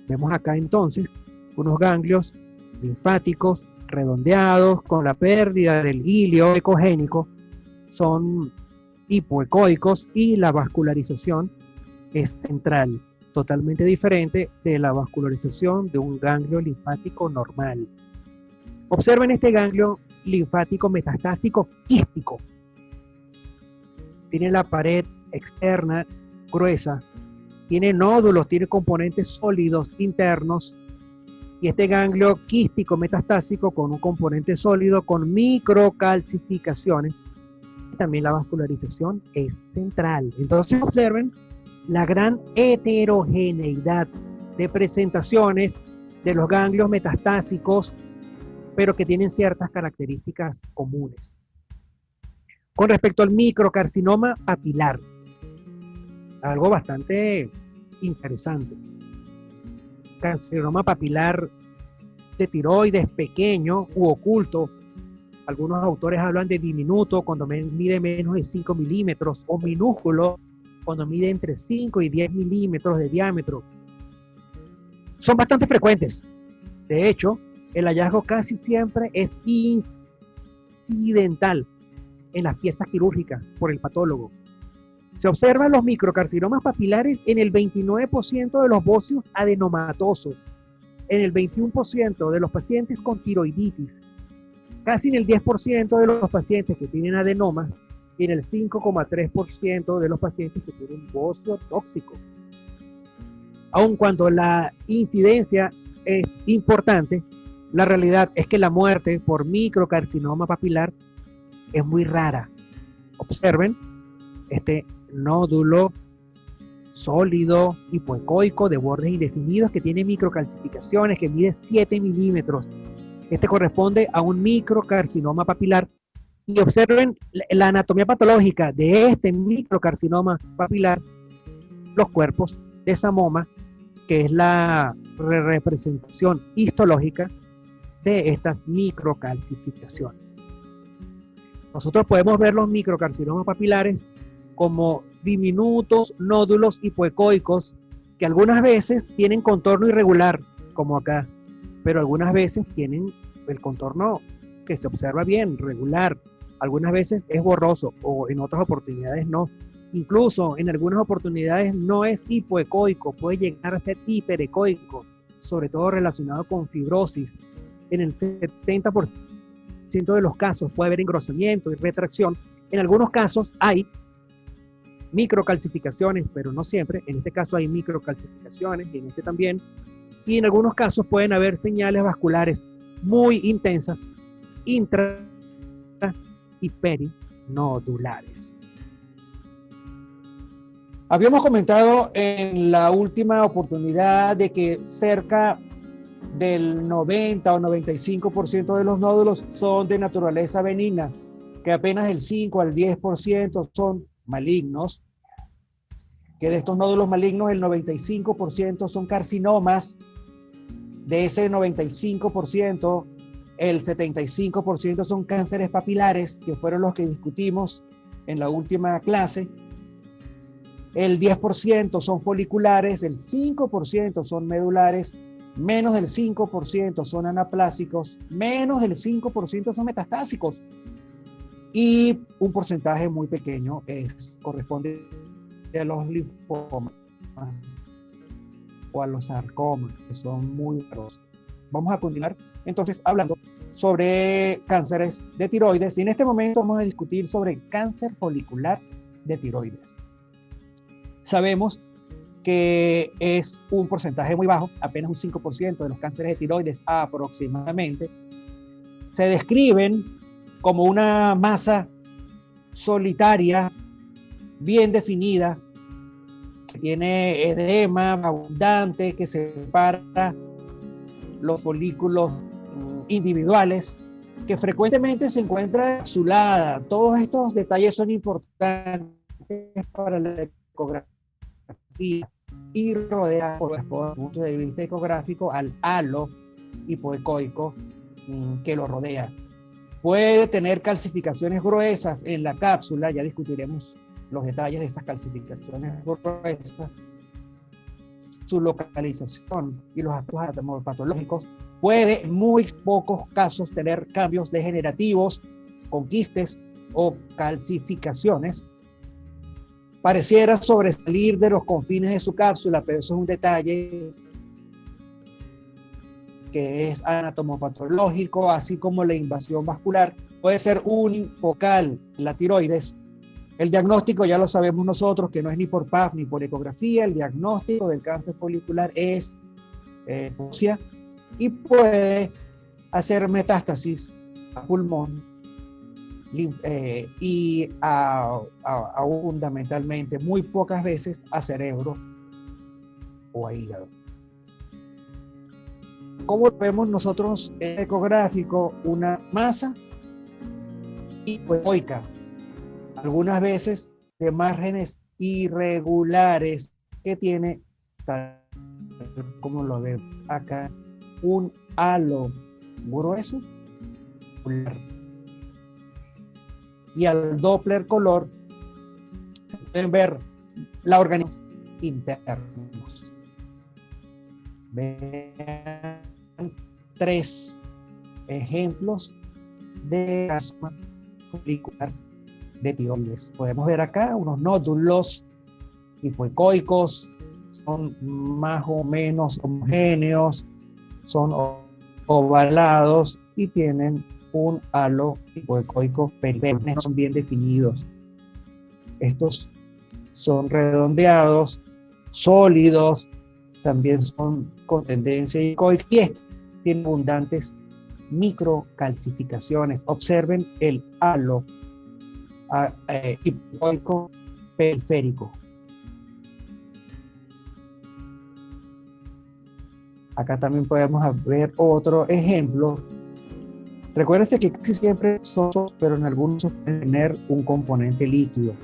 Vemos acá entonces unos ganglios linfáticos redondeados con la pérdida del hilio ecogénico, son hipoecoicos y la vascularización es central, totalmente diferente de la vascularización de un ganglio linfático normal. Observen este ganglio linfático metastásico quístico. Tiene la pared externa gruesa, tiene nódulos, tiene componentes sólidos internos, y este ganglio quístico metastásico con un componente sólido con microcalcificaciones, y también la vascularización es central. Entonces observen la gran heterogeneidad de presentaciones de los ganglios metastásicos, pero que tienen ciertas características comunes. Con respecto al microcarcinoma papilar, algo bastante interesante. Carcinoma papilar de tiroides pequeño u oculto. Algunos autores hablan de diminuto cuando mide menos de 5 milímetros, o minúsculo cuando mide entre 5 y 10 milímetros de diámetro. Son bastante frecuentes. De hecho, el hallazgo casi siempre es incidental en las piezas quirúrgicas por el patólogo. Se observan los microcarcinomas papilares en el 29% de los bocios adenomatosos, en el 21% de los pacientes con tiroiditis, casi en el 10% de los pacientes que tienen adenoma y en el 5,3% de los pacientes que tienen bocio tóxico. Aun cuando la incidencia es importante, la realidad es que la muerte por microcarcinoma papilar es muy rara. Observen este nódulo sólido, hipoecoico, de bordes indefinidos, que tiene microcalcificaciones, que mide 7 milímetros. Este corresponde a un microcarcinoma papilar. Y observen la anatomía patológica de este microcarcinoma papilar. los cuerpos de Samoma, que es la representación histológica de estas microcalcificaciones. Nosotros podemos ver los microcarcinomas papilares como diminutos nódulos hipoecoicos que algunas veces tienen contorno irregular, como acá, pero algunas veces tienen el contorno que se observa bien, regular, algunas veces es borroso o en otras oportunidades no. Incluso en algunas oportunidades no es hipoecoico, puede llegar a ser hiperecoico, sobre todo relacionado con fibrosis. En el 70% de los casos puede haber engrosamiento y retracción. En algunos casos hay microcalcificaciones, pero no siempre. En este caso hay microcalcificaciones y en este también. Y en algunos casos pueden haber señales vasculares muy intensas, intra y perinodulares. Habíamos comentado en la última oportunidad de que cerca del 90 o 95% de los nódulos son de naturaleza benigna, que apenas el 5 al 10% son malignos, que de estos nódulos malignos el 95% son carcinomas. De ese 95%, el 75% son cánceres papilares, que fueron los que discutimos en la última clase. El 10% son foliculares, el 5% son medulares, menos del 5% son anaplásicos, menos del 5% son metastásicos. Y un porcentaje muy pequeño corresponde a los linfomas o a los sarcomas, que son muy raros. Vamos a continuar entonces hablando sobre cánceres de tiroides, y en este momento vamos a discutir sobre cáncer folicular de tiroides. Sabemos que es un porcentaje muy bajo, apenas un 5% de los cánceres de tiroides aproximadamente. Se describen como una masa solitaria, bien definida, que tiene edema abundante, que separa los folículos individuales, que frecuentemente se encuentra encapsulada. Todos estos detalles son importantes para la ecografía y rodea, por el punto de vista ecográfico, al halo hipoecoico que lo rodea. Puede tener calcificaciones gruesas en la cápsula, ya discutiremos los detalles de estas calcificaciones gruesas, su localización y los aspectos patológicos. Puede en muy pocos casos tener cambios degenerativos con quistes o calcificaciones. Pareciera sobresalir de los confines de su cápsula, pero eso es un detalle que es anatomopatológico, así como la invasión vascular. Puede ser unifocal la tiroides. El diagnóstico ya lo sabemos nosotros, que no es ni por PAF ni por ecografía. El diagnóstico del cáncer folicular es biopsia y puede hacer metástasis a pulmón y fundamentalmente, muy pocas veces, a cerebro o a hígado. ¿Cómo vemos nosotros en el ecográfico? Una masa hipoecoica, algunas veces de márgenes irregulares, que tiene, tal como lo veo acá, un halo grueso y al Doppler color se pueden ver la organización internos. Vean 3 ejemplos de asma folicular de tiroides. Podemos ver acá unos nódulos hipoecoicos, son más o menos homogéneos, son ovalados y tienen un halo hipoecoico periférico, son bien definidos. Estos son redondeados, sólidos, también son con tendencia hipoecoica y tienen abundantes microcalcificaciones. Observen el halo hipoecoico periférico. Acá también podemos ver otro ejemplo. Recuérdense que casi siempre son, pero en algunos pueden tener un componente líquido.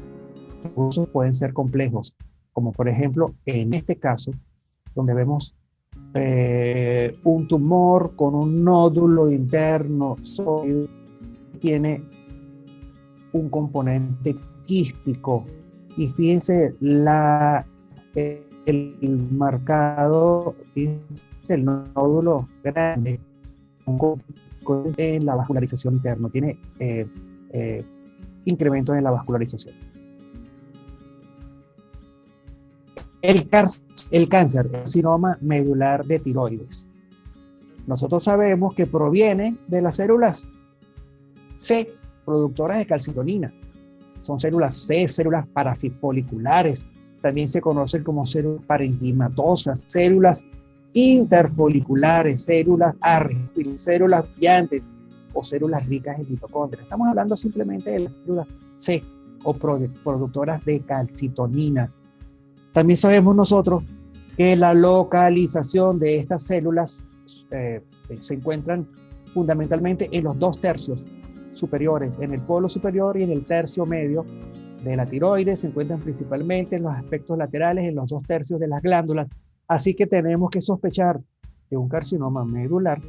Algunos pueden ser complejos, como por ejemplo en este caso, donde vemos un tumor con un nódulo interno sólido, tiene un componente quístico. Y fíjense el marcado, fíjense el nódulo grande en la vascularización interna, tiene incrementos en la vascularización. El cáncer, el carcinoma medular de tiroides. Nosotros sabemos que proviene de las células C, productoras de calcitonina. Son células C, células parafoliculares. También se conocen como células parenquimatosas, células interfoliculares, células arregiles, células brillantes o células ricas en mitocondrias. Estamos hablando simplemente de las células C o productoras de calcitonina. También sabemos nosotros que la localización de estas células se encuentran fundamentalmente en los 2 tercios superiores, en el polo superior y en el tercio medio de la tiroides. Se encuentran principalmente en los aspectos laterales, en los 2 tercios de las glándulas. Así que tenemos que sospechar de un carcinoma medular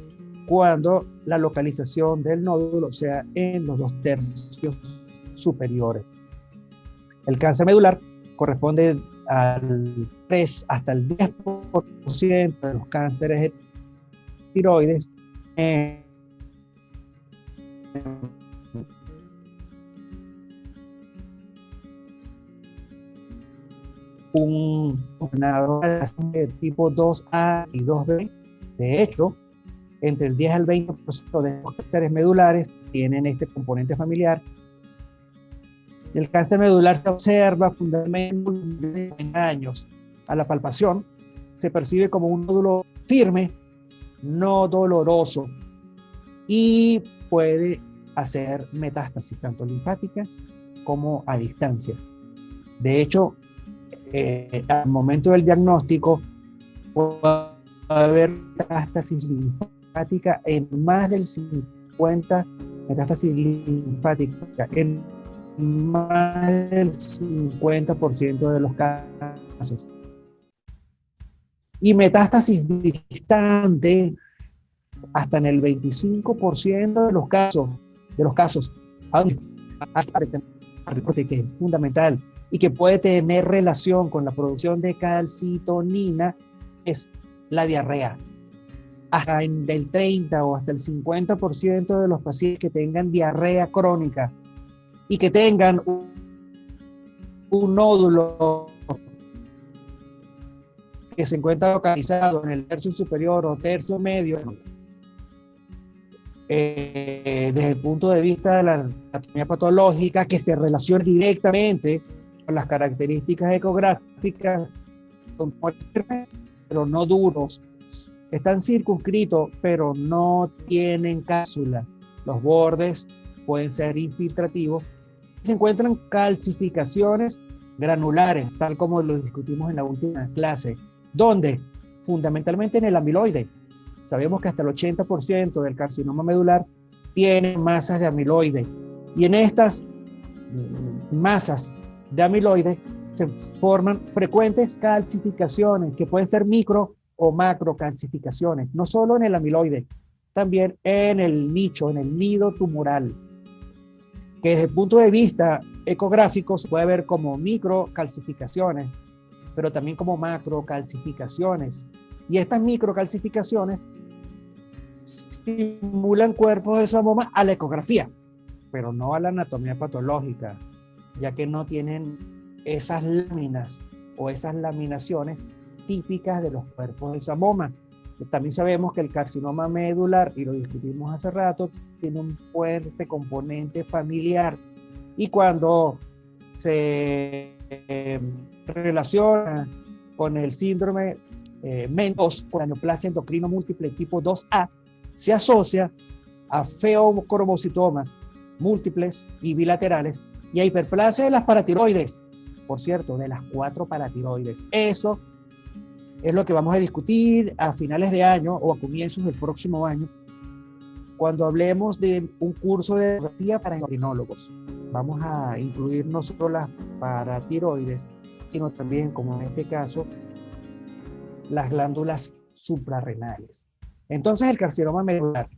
cuando la localización del nódulo sea en los 2 tercios superiores. El cáncer medular corresponde al 3 hasta el 10% de los cánceres de tiroides un de tipo 2A y 2B. De hecho, entre el 10 al 20% de los cánceres medulares tienen este componente familiar. El cáncer medular se observa fundamentalmente en años. A la palpación se percibe como un nódulo firme, no doloroso, y puede hacer metástasis tanto linfática como a distancia. De hecho, al momento del diagnóstico puede haber metástasis linfática en más del 50%, metástasis linfática en más del 50% de los casos. Y metástasis distante hasta en el 25% de los casos, que es fundamental y que puede tener relación con la producción de calcitonina, es la diarrea. Hasta del 30 o hasta el 50% de los pacientes que tengan diarrea crónica y que tengan un nódulo que se encuentra localizado en el tercio superior o tercio medio, desde el punto de vista de la anatomía patológica, que se relaciona directamente con las características ecográficas, pero no duros, están circunscritos, pero no tienen cápsula. Los bordes pueden ser infiltrativos. Se encuentran calcificaciones granulares, tal como lo discutimos en la última clase, donde fundamentalmente en el amiloide. Sabemos que hasta el 80% del carcinoma medular tiene masas de amiloide. Y en estas masas de amiloide se forman frecuentes calcificaciones que pueden ser micro o macro calcificaciones, no solo en el amiloide, también en el nicho, en el nido tumoral, que desde el punto de vista ecográfico se puede ver como microcalcificaciones, pero también como macrocalcificaciones. Y estas microcalcificaciones simulan cuerpos de samoma a la ecografía, pero no a la anatomía patológica, ya que no tienen esas láminas o esas laminaciones típicas de los cuerpos de samoma. También sabemos que el carcinoma medular, y lo discutimos hace rato, tiene un fuerte componente familiar, y cuando se relaciona con el síndrome MEN2, con la neoplasia endocrino múltiple tipo 2A, se asocia a feocromocitomas múltiples y bilaterales y a hiperplasia de las paratiroides, por cierto, de las 4 paratiroides. Eso es lo que vamos a discutir a finales de año o a comienzos del próximo año, cuando hablemos de un curso de ecografía para endocrinólogos. Vamos a incluir no solo las paratiroides, sino también, como en este caso, las glándulas suprarrenales. Entonces, el carcinoma medular,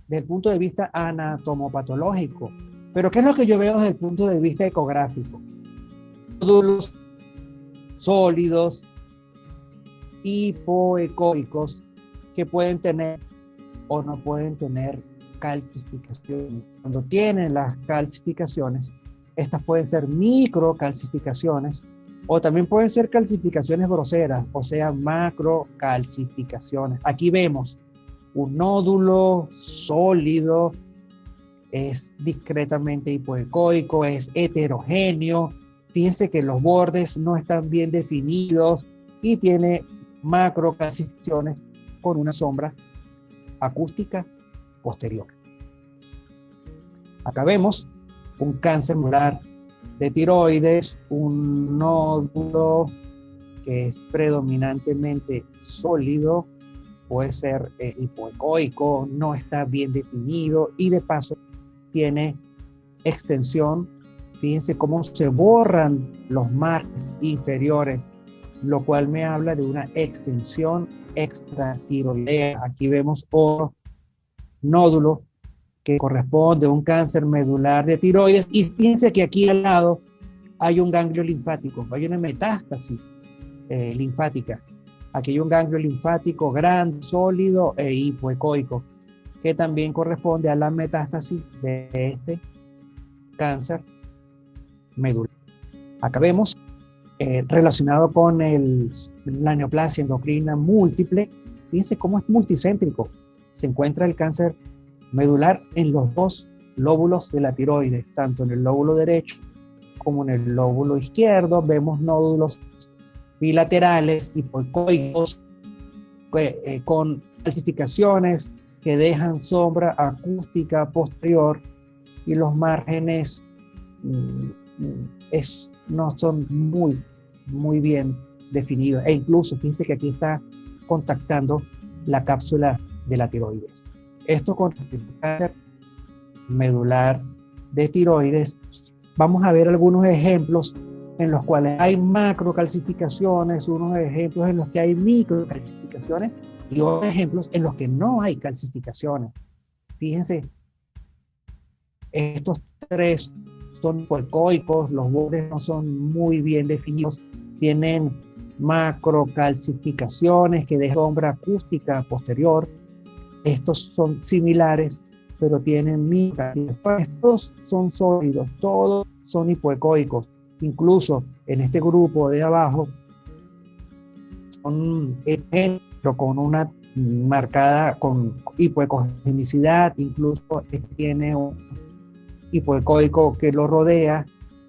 desde el punto de vista anatomopatológico, pero ¿qué es lo que yo veo desde el punto de vista ecográfico? Nódulos sólidos, hipoecoicos, que pueden tener o no pueden tener calcificación. Cuando tienen las calcificaciones, estas pueden ser microcalcificaciones o también pueden ser calcificaciones groseras, o sea, macrocalcificaciones. Aquí vemos un nódulo sólido, es discretamente hipoecoico, es heterogéneo. Fíjense que los bordes no están bien definidos y tiene macrocalcificaciones con una sombra acústica posterior. Acá vemos un cáncer medular de tiroides, un nódulo que es predominantemente sólido, puede ser hipoecoico, no está bien definido y de paso tiene extensión. Fíjense cómo se borran los márgenes inferiores, lo cual me habla de una extensión extratiroidea. Aquí vemos otro nódulo que corresponde a un cáncer medular de tiroides y fíjense que aquí al lado hay un ganglio linfático, hay una metástasis linfática. Aquí hay un ganglio linfático grande, sólido e hipoecoico, que también corresponde a la metástasis de este cáncer medular. Acá vemos relacionado con la neoplasia endocrina múltiple. Fíjense cómo es multicéntrico. Se encuentra el cáncer medular en los dos lóbulos de la tiroides, tanto en el lóbulo derecho como en el lóbulo izquierdo. Vemos nódulos bilaterales hipoecoicos con calcificaciones que dejan sombra acústica posterior y los márgenes no son muy bien definidos. E incluso fíjense que aquí está contactando la cápsula de la tiroides. Esto con el cáncer medular de tiroides. Vamos a ver algunos ejemplos en los cuales hay macrocalcificaciones, unos ejemplos en los que hay microcalcificaciones y otros ejemplos en los que no hay calcificaciones. Fíjense, estos tres son hipoecoicos, los bordes no son muy bien definidos, tienen macrocalcificaciones que dejan sombra acústica posterior. Estos son similares, pero tienen microcalcificaciones. Estos son sólidos, todos son hipoecoicos. Incluso en este grupo de abajo son ejemplos con una marcada con hipoecogenicidad, incluso tiene un hipoecoico que lo rodea.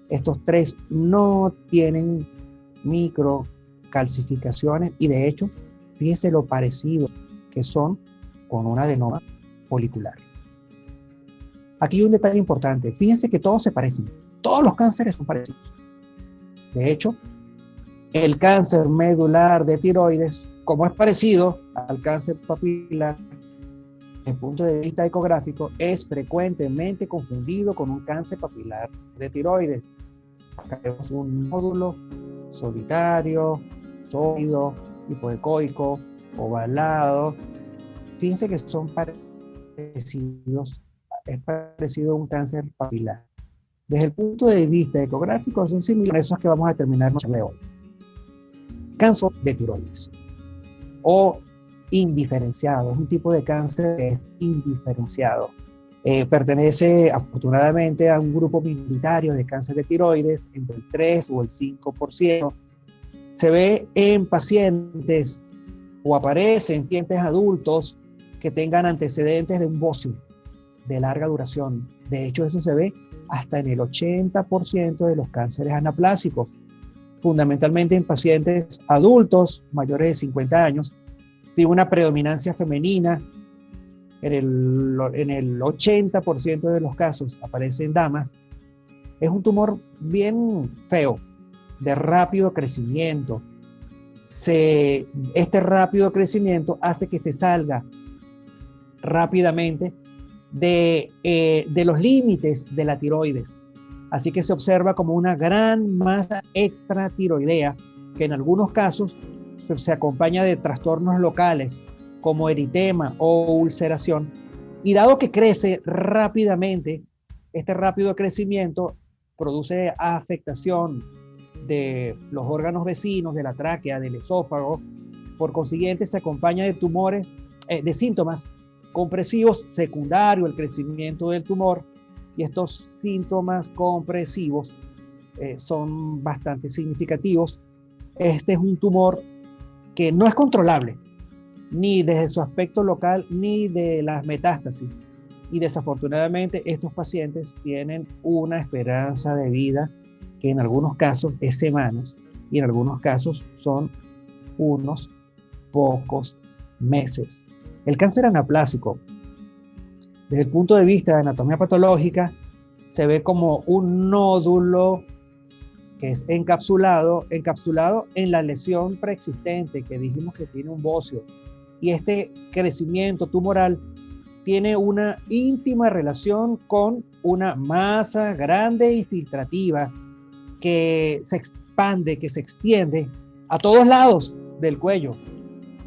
Estos tres no tienen microcalcificaciones y de hecho, fíjense lo parecido que son con un adenoma folicular. Aquí hay un detalle importante. Fíjense que todos se parecen. Todos los cánceres son parecidos. De hecho, el cáncer medular de tiroides, como es parecido al cáncer papilar, desde el punto de vista ecográfico, es frecuentemente confundido con un cáncer papilar de tiroides. Acá vemos un nódulo solitario, sólido, hipoecoico, ovalado. Fíjense que son parecidos, es parecido a un cáncer papilar. Desde el punto de vista ecográfico son similares a esos que vamos a terminar nuestra de hoy. Cáncer de tiroides o indiferenciado, es un tipo de cáncer que es indiferenciado. Pertenece afortunadamente a un grupo minoritario de cáncer de tiroides, entre el 3 o el 5%. Se ve en pacientes o aparece en pacientes adultos que tengan antecedentes de un bocio de larga duración. De hecho, eso se ve hasta en el 80% de los cánceres anaplásicos, fundamentalmente en pacientes adultos mayores de 50 años. Tiene una predominancia femenina. En el 80% de los casos aparece en damas. Es un tumor bien feo, de rápido crecimiento. Este rápido crecimiento hace que se salga rápidamente de los límites de la tiroides. Así que se observa como una gran masa extratiroidea que en algunos casos se acompaña de trastornos locales como eritema o ulceración. Y dado que crece rápidamente, este rápido crecimiento produce afectación de los órganos vecinos, de la tráquea, del esófago. Por consiguiente, se acompaña de tumores, de síntomas compresivos secundarios al crecimiento del tumor, y estos síntomas compresivos son bastante significativos. Este es un tumor que no es controlable, ni desde su aspecto local, ni de las metástasis. Y desafortunadamente estos pacientes tienen una esperanza de vida que en algunos casos es semanas y en algunos casos son unos pocos meses. El cáncer anaplásico, desde el punto de vista de anatomía patológica, se ve como un nódulo que es encapsulado en la lesión preexistente que dijimos que tiene un bocio. Y este crecimiento tumoral tiene una íntima relación con una masa grande y filtrativa que se expande, que se extiende a todos lados del cuello,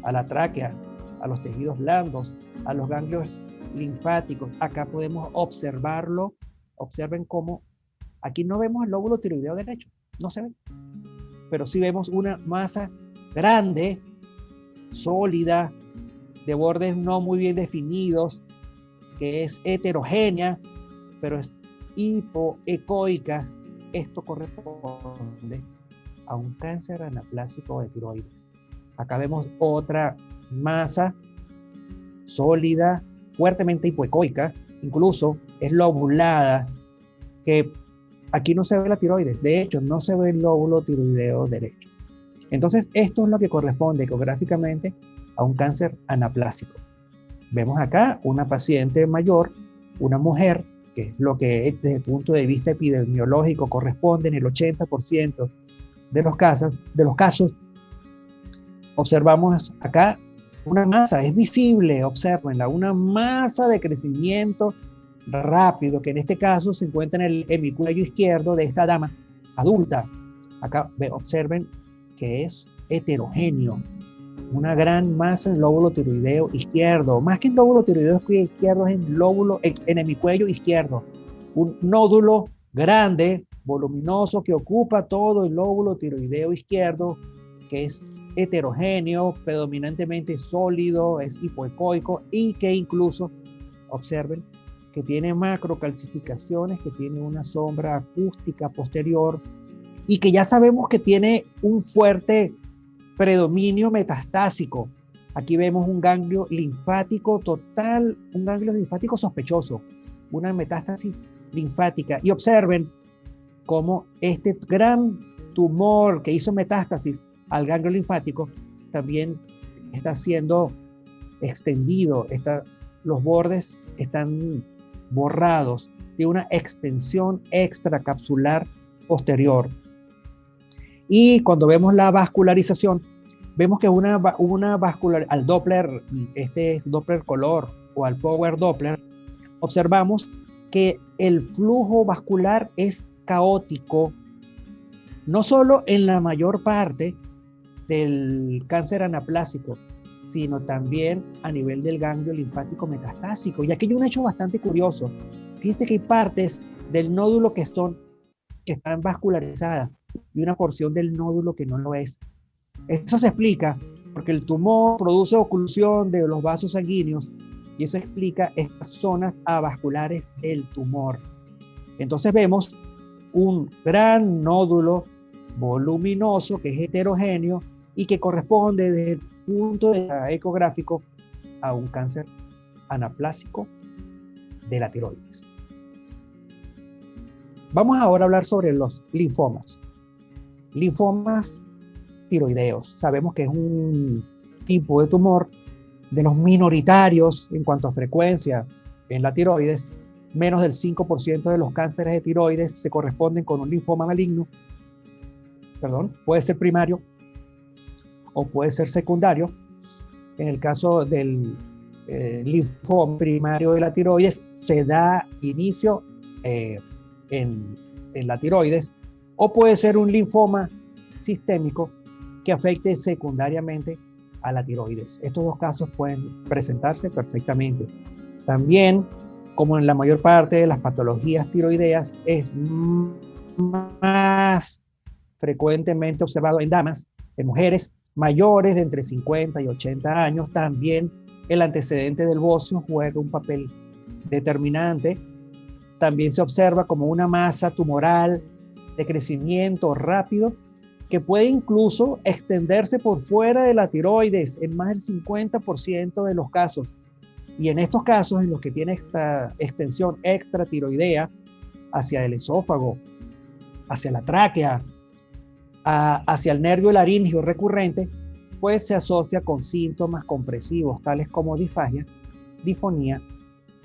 a la tráquea, a los tejidos blandos, a los ganglios linfáticos. Acá podemos observarlo. Observen cómo aquí no vemos el lóbulo tiroideo derecho, no se ve, pero sí vemos una masa grande, sólida, de bordes no muy bien definidos, que es heterogénea, pero es hipoecoica. Esto corresponde a un cáncer anaplásico de tiroides. Acá vemos otra masa sólida, fuertemente hipoecoica, incluso es lobulada, que aquí no se ve la tiroides, de hecho no se ve el lóbulo tiroideo derecho. Entonces esto es lo que corresponde ecográficamente a un cáncer anaplásico. Vemos acá una paciente mayor, una mujer, que es lo que desde el punto de vista epidemiológico corresponde en el 80% de los casos. Observamos acá una masa, es visible, observenla, una masa de crecimiento rápido, que en este caso se encuentra en el hemicuello izquierdo de esta dama adulta. Acá observen que es heterogéneo, una gran masa en el lóbulo tiroideo izquierdo, más que en lóbulo tiroideo izquierdo, es en hemicuello izquierdo, un nódulo grande, voluminoso, que ocupa todo el lóbulo tiroideo izquierdo, que es heterogéneo, predominantemente sólido, es hipoecoico, y que incluso, observen, que tiene macrocalcificaciones, que tiene una sombra acústica posterior, y que ya sabemos que tiene un fuerte predominio metastásico. Aquí vemos un ganglio linfático total, un ganglio linfático sospechoso, una metástasis linfática. Y observen cómo este gran tumor que hizo metástasis al ganglio linfático también está siendo extendido, los bordes están borrados de una extensión extracapsular posterior. Y cuando vemos la vascularización, vemos que una vascular, al Doppler, este Doppler color o al Power Doppler, observamos que el flujo vascular es caótico, no solo en la mayor parte del cáncer anaplásico, sino también a nivel del ganglio linfático metastásico. Y aquí hay un hecho bastante curioso. Fíjense que hay partes del nódulo que están vascularizadas y una porción del nódulo que no lo es. Eso se explica porque el tumor produce oclusión de los vasos sanguíneos y eso explica estas zonas avasculares del tumor. Entonces vemos un gran nódulo voluminoso que es heterogéneo y que corresponde desde el punto de vista ecográfico a un cáncer anaplásico de la tiroides. Vamos ahora a hablar sobre los linfomas. Linfomas tiroideos. Sabemos que es un tipo de tumor de los minoritarios en cuanto a frecuencia en la tiroides. Menos del 5% de los cánceres de tiroides se corresponden con un linfoma maligno. Puede ser primario o puede ser secundario. En el caso del linfoma primario de la tiroides se da inicio en en la tiroides, o puede ser un linfoma sistémico que afecte secundariamente a la tiroides. Estos dos casos pueden presentarse perfectamente. También, como en la mayor parte de las patologías tiroideas, es más frecuentemente observado en damas, en mujeres mayores de entre 50 y 80 años. También el antecedente del bocio juega un papel determinante. También se observa como una masa tumoral de crecimiento rápido que puede incluso extenderse por fuera de la tiroides en más del 50% de los casos. Y en estos casos, en los que tiene esta extensión extratiroidea hacia el esófago, hacia la tráquea, hacia el nervio laríngeo recurrente, pues se asocia con síntomas compresivos, tales como disfagia, disfonía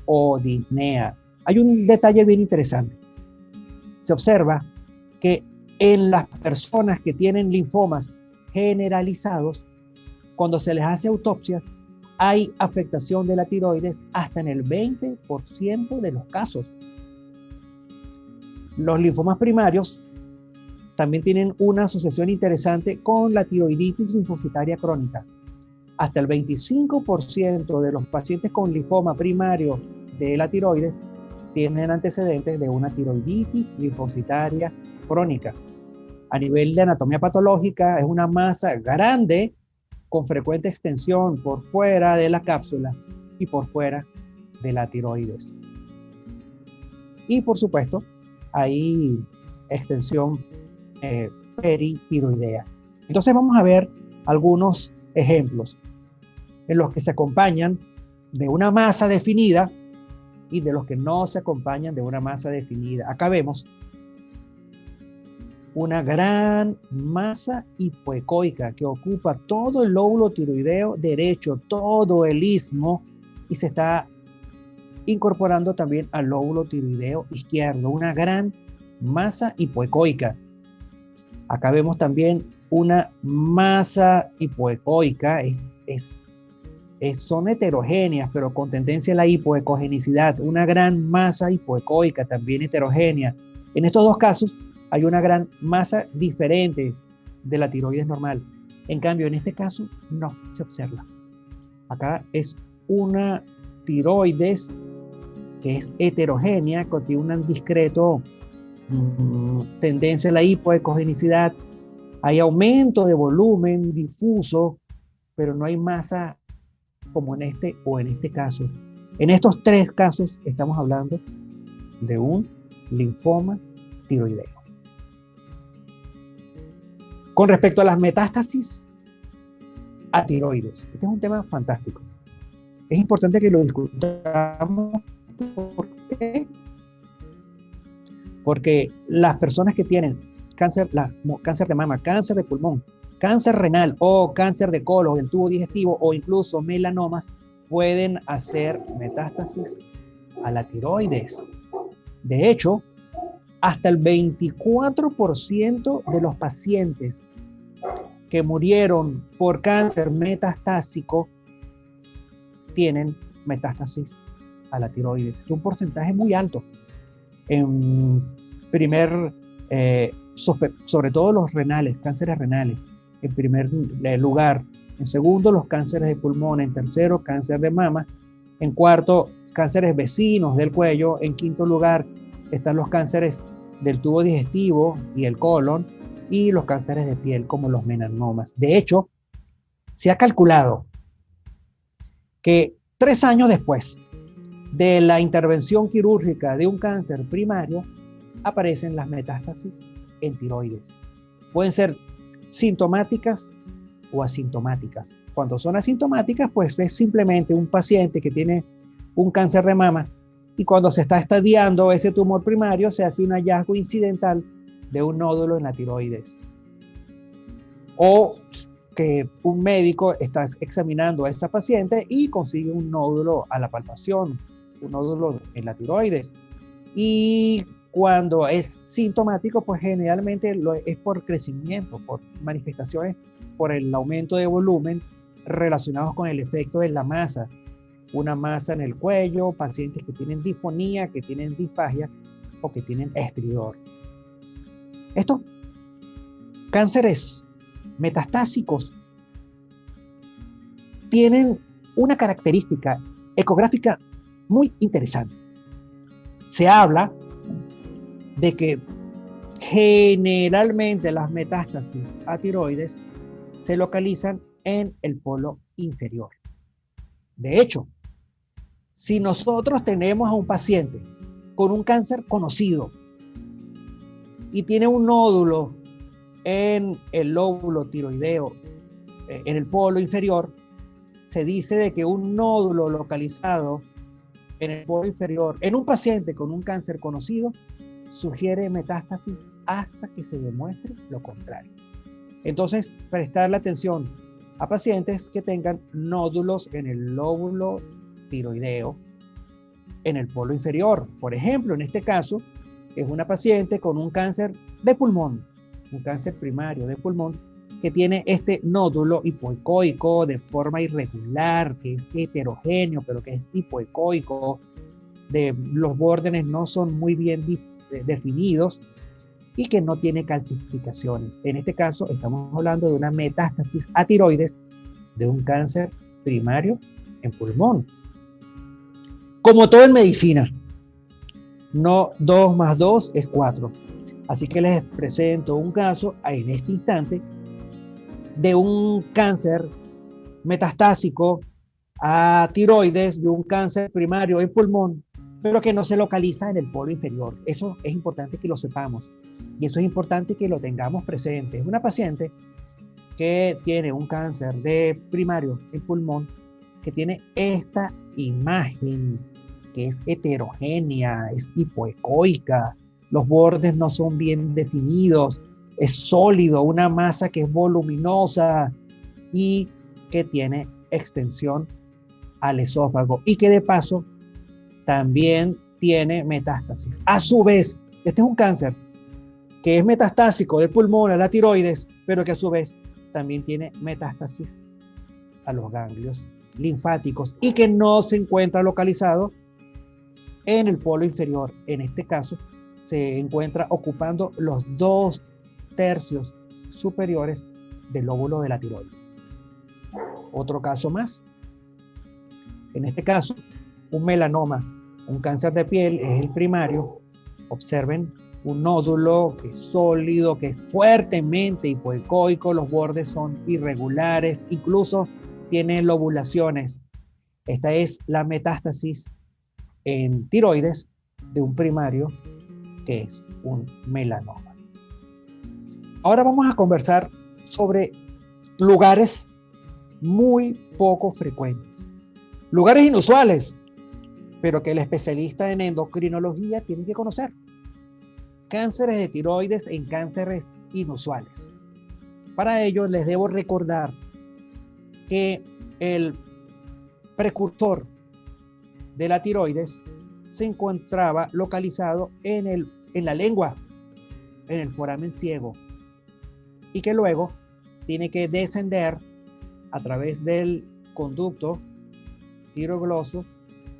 o disnea. Hay un detalle bien interesante. Se observa que en las personas que tienen linfomas generalizados, cuando se les hace autopsias, hay afectación de la tiroides hasta en el 20% de los casos. Los linfomas primarios también tienen una asociación interesante con la tiroiditis linfocitaria crónica. Hasta el 25% de los pacientes con linfoma primario de la tiroides tienen antecedentes de una tiroiditis linfocitaria crónica. A nivel de anatomía patológica, es una masa grande con frecuente extensión por fuera de la cápsula y por fuera de la tiroides. Y por supuesto, hay extensión peritiroidea. Entonces vamos a ver algunos ejemplos en los que se acompañan de una masa definida y de los que no se acompañan de una masa definida. Acá vemos una gran masa hipoecoica que ocupa todo el lóbulo tiroideo derecho, todo el istmo, y se está incorporando también al lóbulo tiroideo izquierdo, una gran masa hipoecoica. Acá vemos también una masa hipoecoica, son heterogéneas, pero con tendencia a la hipoecogenicidad, una gran masa hipoecoica, también heterogénea. En estos dos casos hay una gran masa diferente de la tiroides normal. En cambio, en este caso, no se observa. Acá es una tiroides que es heterogénea, que tiene un discreto tendencia a la hipoecogenicidad. Hay aumento de volumen difuso, pero no hay masa como en este o en este caso. En estos tres casos estamos hablando de un linfoma tiroideo. Con respecto a las metástasis a tiroides, este es un tema fantástico. Es importante que lo discutamos. ¿Por qué? Porque las personas que tienen cáncer de mama, cáncer de pulmón, cáncer renal o cáncer de colon, del tubo digestivo o incluso melanomas pueden hacer metástasis a la tiroides. De hecho, hasta el 24% de los pacientes que murieron por cáncer metastásico tienen metástasis a la tiroides. Es un porcentaje muy alto. En primer, sobre todo los renales, cánceres renales, en primer lugar. En segundo, los cánceres de pulmón. En tercero, cáncer de mama. En cuarto, cánceres vecinos del cuello. En quinto lugar, están los cánceres del tubo digestivo y el colon, y los cánceres de piel como los melanomas. De hecho, se ha calculado que 3 años después de la intervención quirúrgica de un cáncer primario, aparecen las metástasis en tiroides. Pueden ser sintomáticas o asintomáticas. Cuando son asintomáticas, pues es simplemente un paciente que tiene un cáncer de mama, y cuando se está estadiando ese tumor primario, se hace un hallazgo incidental de un nódulo en la tiroides. O que un médico está examinando a esa paciente y consigue un nódulo a la palpación, un nódulo en la tiroides. Y cuando es sintomático, pues generalmente es por crecimiento, por manifestaciones, por el aumento de volumen relacionados con el efecto de la masa. Una masa en el cuello, pacientes que tienen disfonía, que tienen disfagia o que tienen estridor. Estos cánceres metastásicos tienen una característica ecográfica muy interesante. Se habla de que generalmente las metástasis a tiroides se localizan en el polo inferior. De hecho, si nosotros tenemos a un paciente con un cáncer conocido y tiene un nódulo en el lóbulo tiroideo, en el polo inferior, se dice de que un nódulo localizado en el polo inferior, en un paciente con un cáncer conocido, sugiere metástasis hasta que se demuestre lo contrario. Entonces, prestarle atención a pacientes que tengan nódulos en el lóbulo tiroideo, en el polo inferior. Por ejemplo, en este caso, es una paciente con un cáncer de pulmón, un cáncer primario de pulmón, que tiene este nódulo hipoecoico de forma irregular, que es heterogéneo, pero que es hipoecoico, los bordes no son muy bien definidos y que no tiene calcificaciones. En este caso, estamos hablando de una metástasis a tiroides de un cáncer primario en pulmón. Como todo en medicina, no 2 más 2 es 4. Así que les presento un caso en este instante de un cáncer metastásico a tiroides, de un cáncer primario en pulmón, pero que no se localiza en el polo inferior. Eso es importante que lo sepamos y eso es importante que lo tengamos presente. Es una paciente que tiene un cáncer de primario en pulmón, que tiene esta imagen que es heterogénea, es hipoecoica, los bordes no son bien definidos, es sólido, una masa que es voluminosa y que tiene extensión al esófago y que de paso también tiene metástasis. A su vez, este es un cáncer que es metastásico del pulmón a la tiroides, pero que a su vez también tiene metástasis a los ganglios linfáticos y que no se encuentra localizado en el polo inferior. En este caso, se encuentra ocupando los 2/3 superiores del lóbulo de la tiroides. Otro caso más. En este caso, un melanoma, un cáncer de piel, es el primario. Observen un nódulo que es sólido, que es fuertemente hipoecoico, los bordes son irregulares, incluso tiene lobulaciones. Esta es la metástasis en tiroides de un primario que es un melanoma. Ahora vamos a conversar sobre lugares muy poco frecuentes, lugares inusuales, pero que el especialista en endocrinología tiene que conocer. Cánceres de tiroides en cánceres inusuales. Para ello les debo recordar que el precursor de la tiroides se encontraba localizado en la lengua, en el foramen ciego, y que luego tiene que descender a través del conducto tirogloso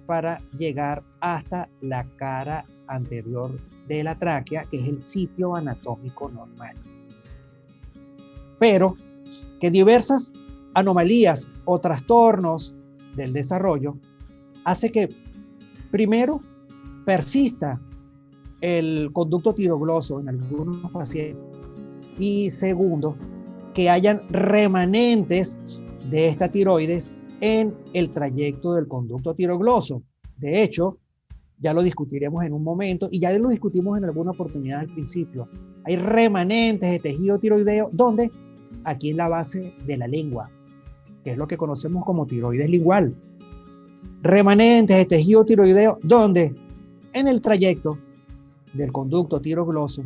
para llegar hasta la cara anterior de la tráquea, que es el sitio anatómico normal. Pero que diversas anomalías o trastornos del desarrollo hace que primero persista el conducto tirogloso en algunos pacientes y segundo que hayan remanentes de esta tiroides en el trayecto del conducto tirogloso. De hecho, ya lo discutiremos en un momento y ya lo discutimos en alguna oportunidad al principio. Hay remanentes de tejido tiroideo donde aquí en la base de la lengua, que es lo que conocemos como tiroides lingual. Remanentes de tejido tiroideo donde en el trayecto del conducto tirogloso,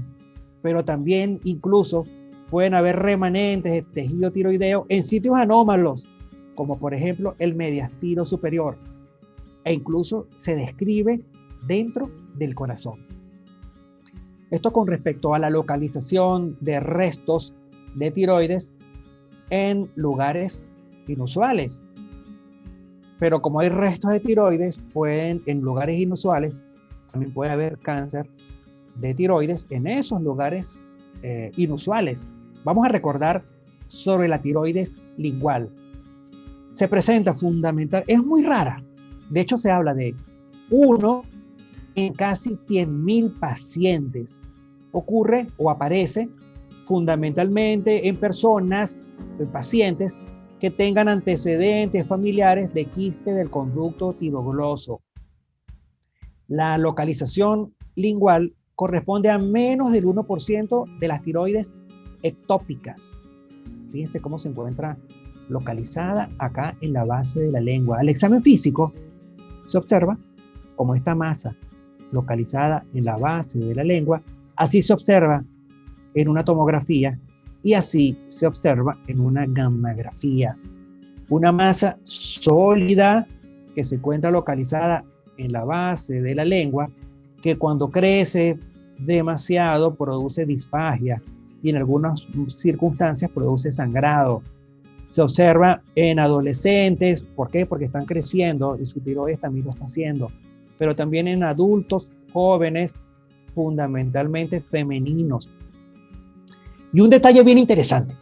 pero también incluso pueden haber remanentes de tejido tiroideo en sitios anómalos, como por ejemplo el mediastino superior, e incluso se describe dentro del corazón. Esto con respecto a la localización de restos de tiroides en lugares inusuales. Pero como hay restos de tiroides, en lugares inusuales, también puede haber cáncer de tiroides en esos lugares inusuales. Vamos a recordar sobre la tiroides lingual. Se presenta fundamental, es muy rara. De hecho, se habla de 1 en casi 100,000 pacientes. Ocurre o aparece fundamentalmente en personas, en pacientes que tengan antecedentes familiares de quiste del conducto tirogloso. La localización lingual corresponde a menos del 1% de las tiroides ectópicas. Fíjense cómo se encuentra localizada acá en la base de la lengua. Al examen físico se observa como esta masa localizada en la base de la lengua, así se observa en una tomografía y así se observa en una gammagrafía. Una masa sólida que se encuentra localizada en la base de la lengua, que cuando crece demasiado produce disfagia y en algunas circunstancias produce sangrado. Se observa en adolescentes, ¿por qué? Porque están creciendo y su tiroides también lo está haciendo, pero también en adultos jóvenes, fundamentalmente femeninos. Y un detalle bien interesante,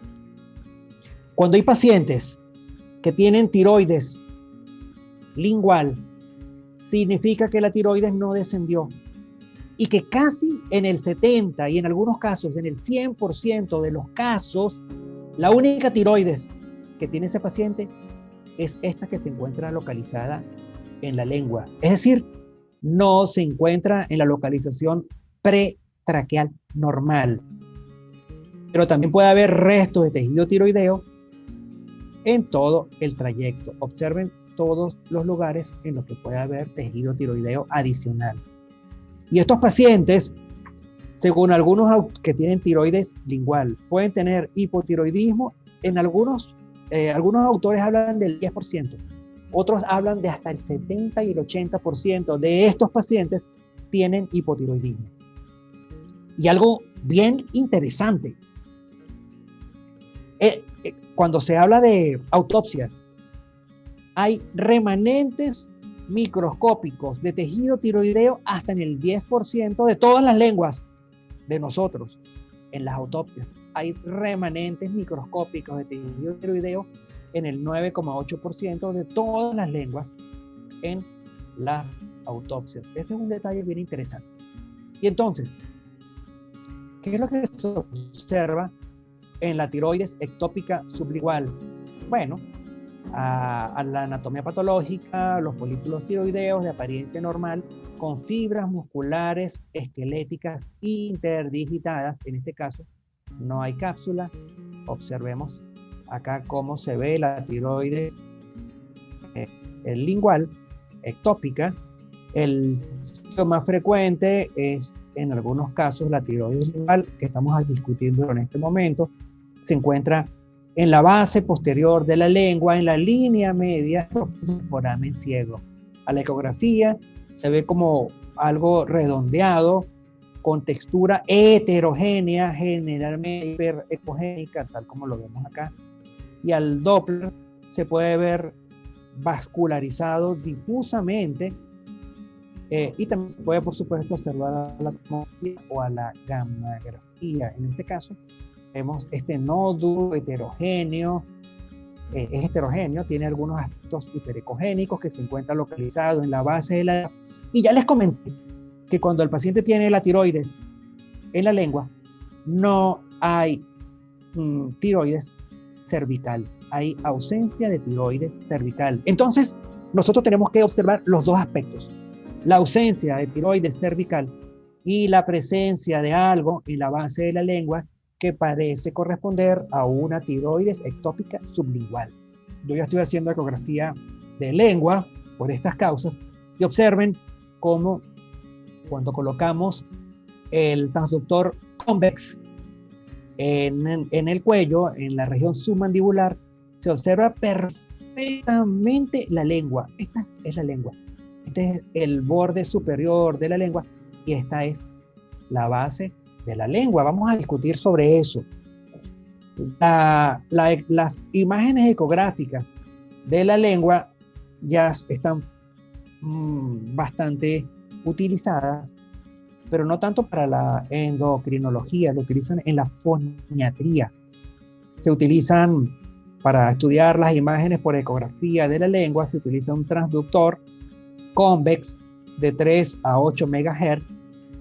cuando hay pacientes que tienen tiroides lingual, significa que la tiroides no descendió y que casi en el 70 y en algunos casos en el 100% de los casos, la única tiroides que tiene ese paciente es esta que se encuentra localizada en la lengua. Es decir, no se encuentra en la localización pretraqueal normal. Pero también puede haber restos de tejido tiroideo en todo el trayecto. Observen todos los lugares en los que puede haber tejido tiroideo adicional. Y estos pacientes, según algunos que tienen tiroides lingual, pueden tener hipotiroidismo. En algunos autores hablan del 10%, otros hablan de hasta el 70 y el 80% de estos pacientes tienen hipotiroidismo. Y algo bien interesante, cuando se habla de autopsias, hay remanentes microscópicos de tejido tiroideo hasta en el 10% de todas las lenguas de nosotros. En las autopsias hay remanentes microscópicos de tejido tiroideo en el 9,8% de todas las lenguas en las autopsias. Ese es un detalle bien interesante. Y entonces, ¿qué es lo que se observa en la tiroides ectópica sublingual? Bueno, a la anatomía patológica, los folículos tiroideos de apariencia normal con fibras musculares esqueléticas interdigitadas. En este caso no hay cápsula. Observemos acá cómo se ve la tiroides lingual ectópica. El sitio más frecuente es en algunos casos la tiroides lingual, que estamos discutiendo en este momento. Se encuentra en la base posterior de la lengua, en la línea media del foramen ciego. A la ecografía se ve como algo redondeado, con textura heterogénea, generalmente hiperecogénica, tal como lo vemos acá. Y al Doppler se puede ver vascularizado difusamente, y también se puede, por supuesto, observar a la tomografía o a la gammagrafía. En este caso, vemos este nódulo heterogéneo, es heterogéneo, tiene algunos aspectos hiperecogénicos que se encuentran localizados en la base de la... Y ya les comenté que cuando el paciente tiene la tiroides en la lengua, no hay tiroides cervical, hay ausencia de tiroides cervical. Entonces, nosotros tenemos que observar los dos aspectos, la ausencia de tiroides cervical y la presencia de algo en la base de la lengua que parece corresponder a una tiroides ectópica sublingual. Yo ya estoy haciendo ecografía de lengua por estas causas y observen cómo cuando colocamos el transductor convex en el cuello, en la región submandibular, se observa perfectamente la lengua. Esta es la lengua. Este es el borde superior de la lengua y esta es la base de la lengua. Vamos a discutir sobre eso. Las imágenes ecográficas de la lengua ya están bastante utilizadas pero no tanto para la endocrinología, lo utilizan en la foniatría. Se utilizan para estudiar las imágenes por ecografía de la lengua, se utiliza un transductor convex de 3 a 8 MHz,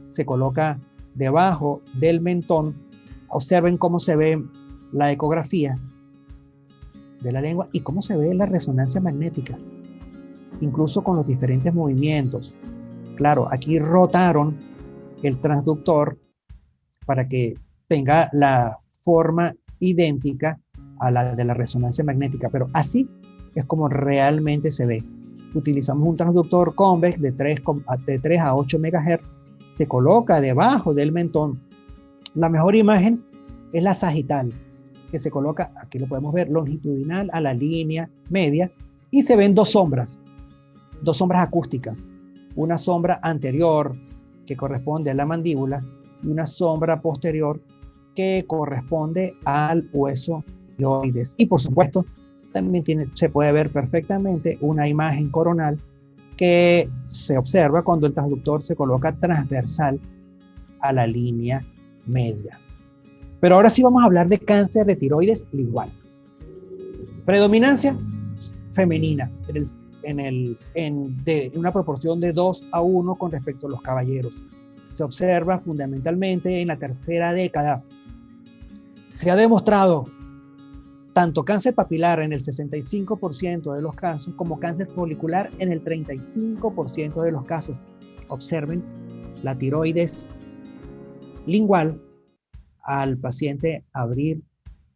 se coloca debajo del mentón. Observen cómo se ve la ecografía de la lengua y cómo se ve la resonancia magnética, incluso con los diferentes movimientos. Claro, aquí rotaron el transductor para que tenga la forma idéntica a la de la resonancia magnética, pero así es como realmente se ve. Utilizamos un transductor convex de 3 a 8 MHz, se coloca debajo del mentón. La mejor imagen es la sagital, que se coloca, aquí lo podemos ver, longitudinal a la línea media, y se ven dos sombras acústicas. Una sombra anterior que corresponde a la mandíbula y una sombra posterior que corresponde al hueso hioides. Y por supuesto, también se puede ver perfectamente una imagen coronal que se observa cuando el transductor se coloca transversal a la línea media. Pero ahora sí vamos a hablar de cáncer de tiroides lingual. Predominancia femenina en una proporción de 2 a 1 con respecto a los caballeros. Se observa fundamentalmente en la tercera década. Se ha demostrado tanto cáncer papilar en el 65% de los casos como cáncer folicular en el 35% de los casos. Observen la tiroides lingual al paciente abrir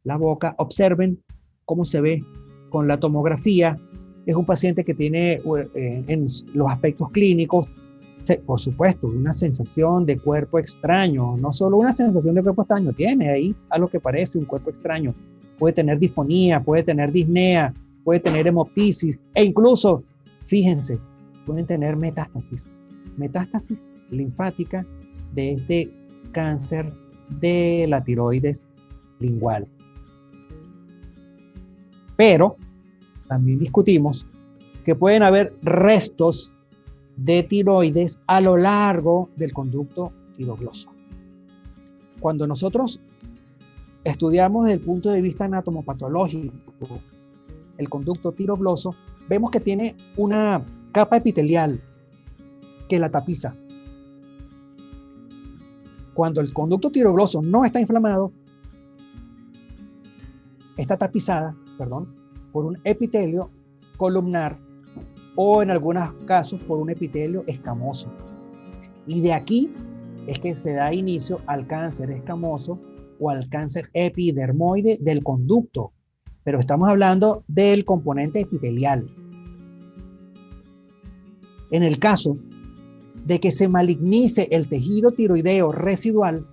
la boca. Observen cómo se ve con la tomografía. Es un paciente que tiene en los aspectos clínicos, por supuesto, una sensación de cuerpo extraño. No solo una sensación de cuerpo extraño, tiene ahí algo que parece un cuerpo extraño. Puede tener disfonía, puede tener disnea, puede tener hemoptisis e incluso, fíjense, pueden tener metástasis linfática de este cáncer de la tiroides lingual. Pero también discutimos que pueden haber restos de tiroides a lo largo del conducto tirogloso. Cuando nosotros estudiamos desde el punto de vista anatomopatológico el conducto tirogloso, vemos que tiene una capa epitelial que la tapiza. Cuando el conducto tirogloso no está inflamado, está tapizada, por un epitelio columnar o en algunos casos por un epitelio escamoso. Y de aquí es que se da inicio al cáncer escamoso o al cáncer epidermoide del conducto, pero estamos hablando del componente epitelial. En el caso de que se malignice el tejido tiroideo residual,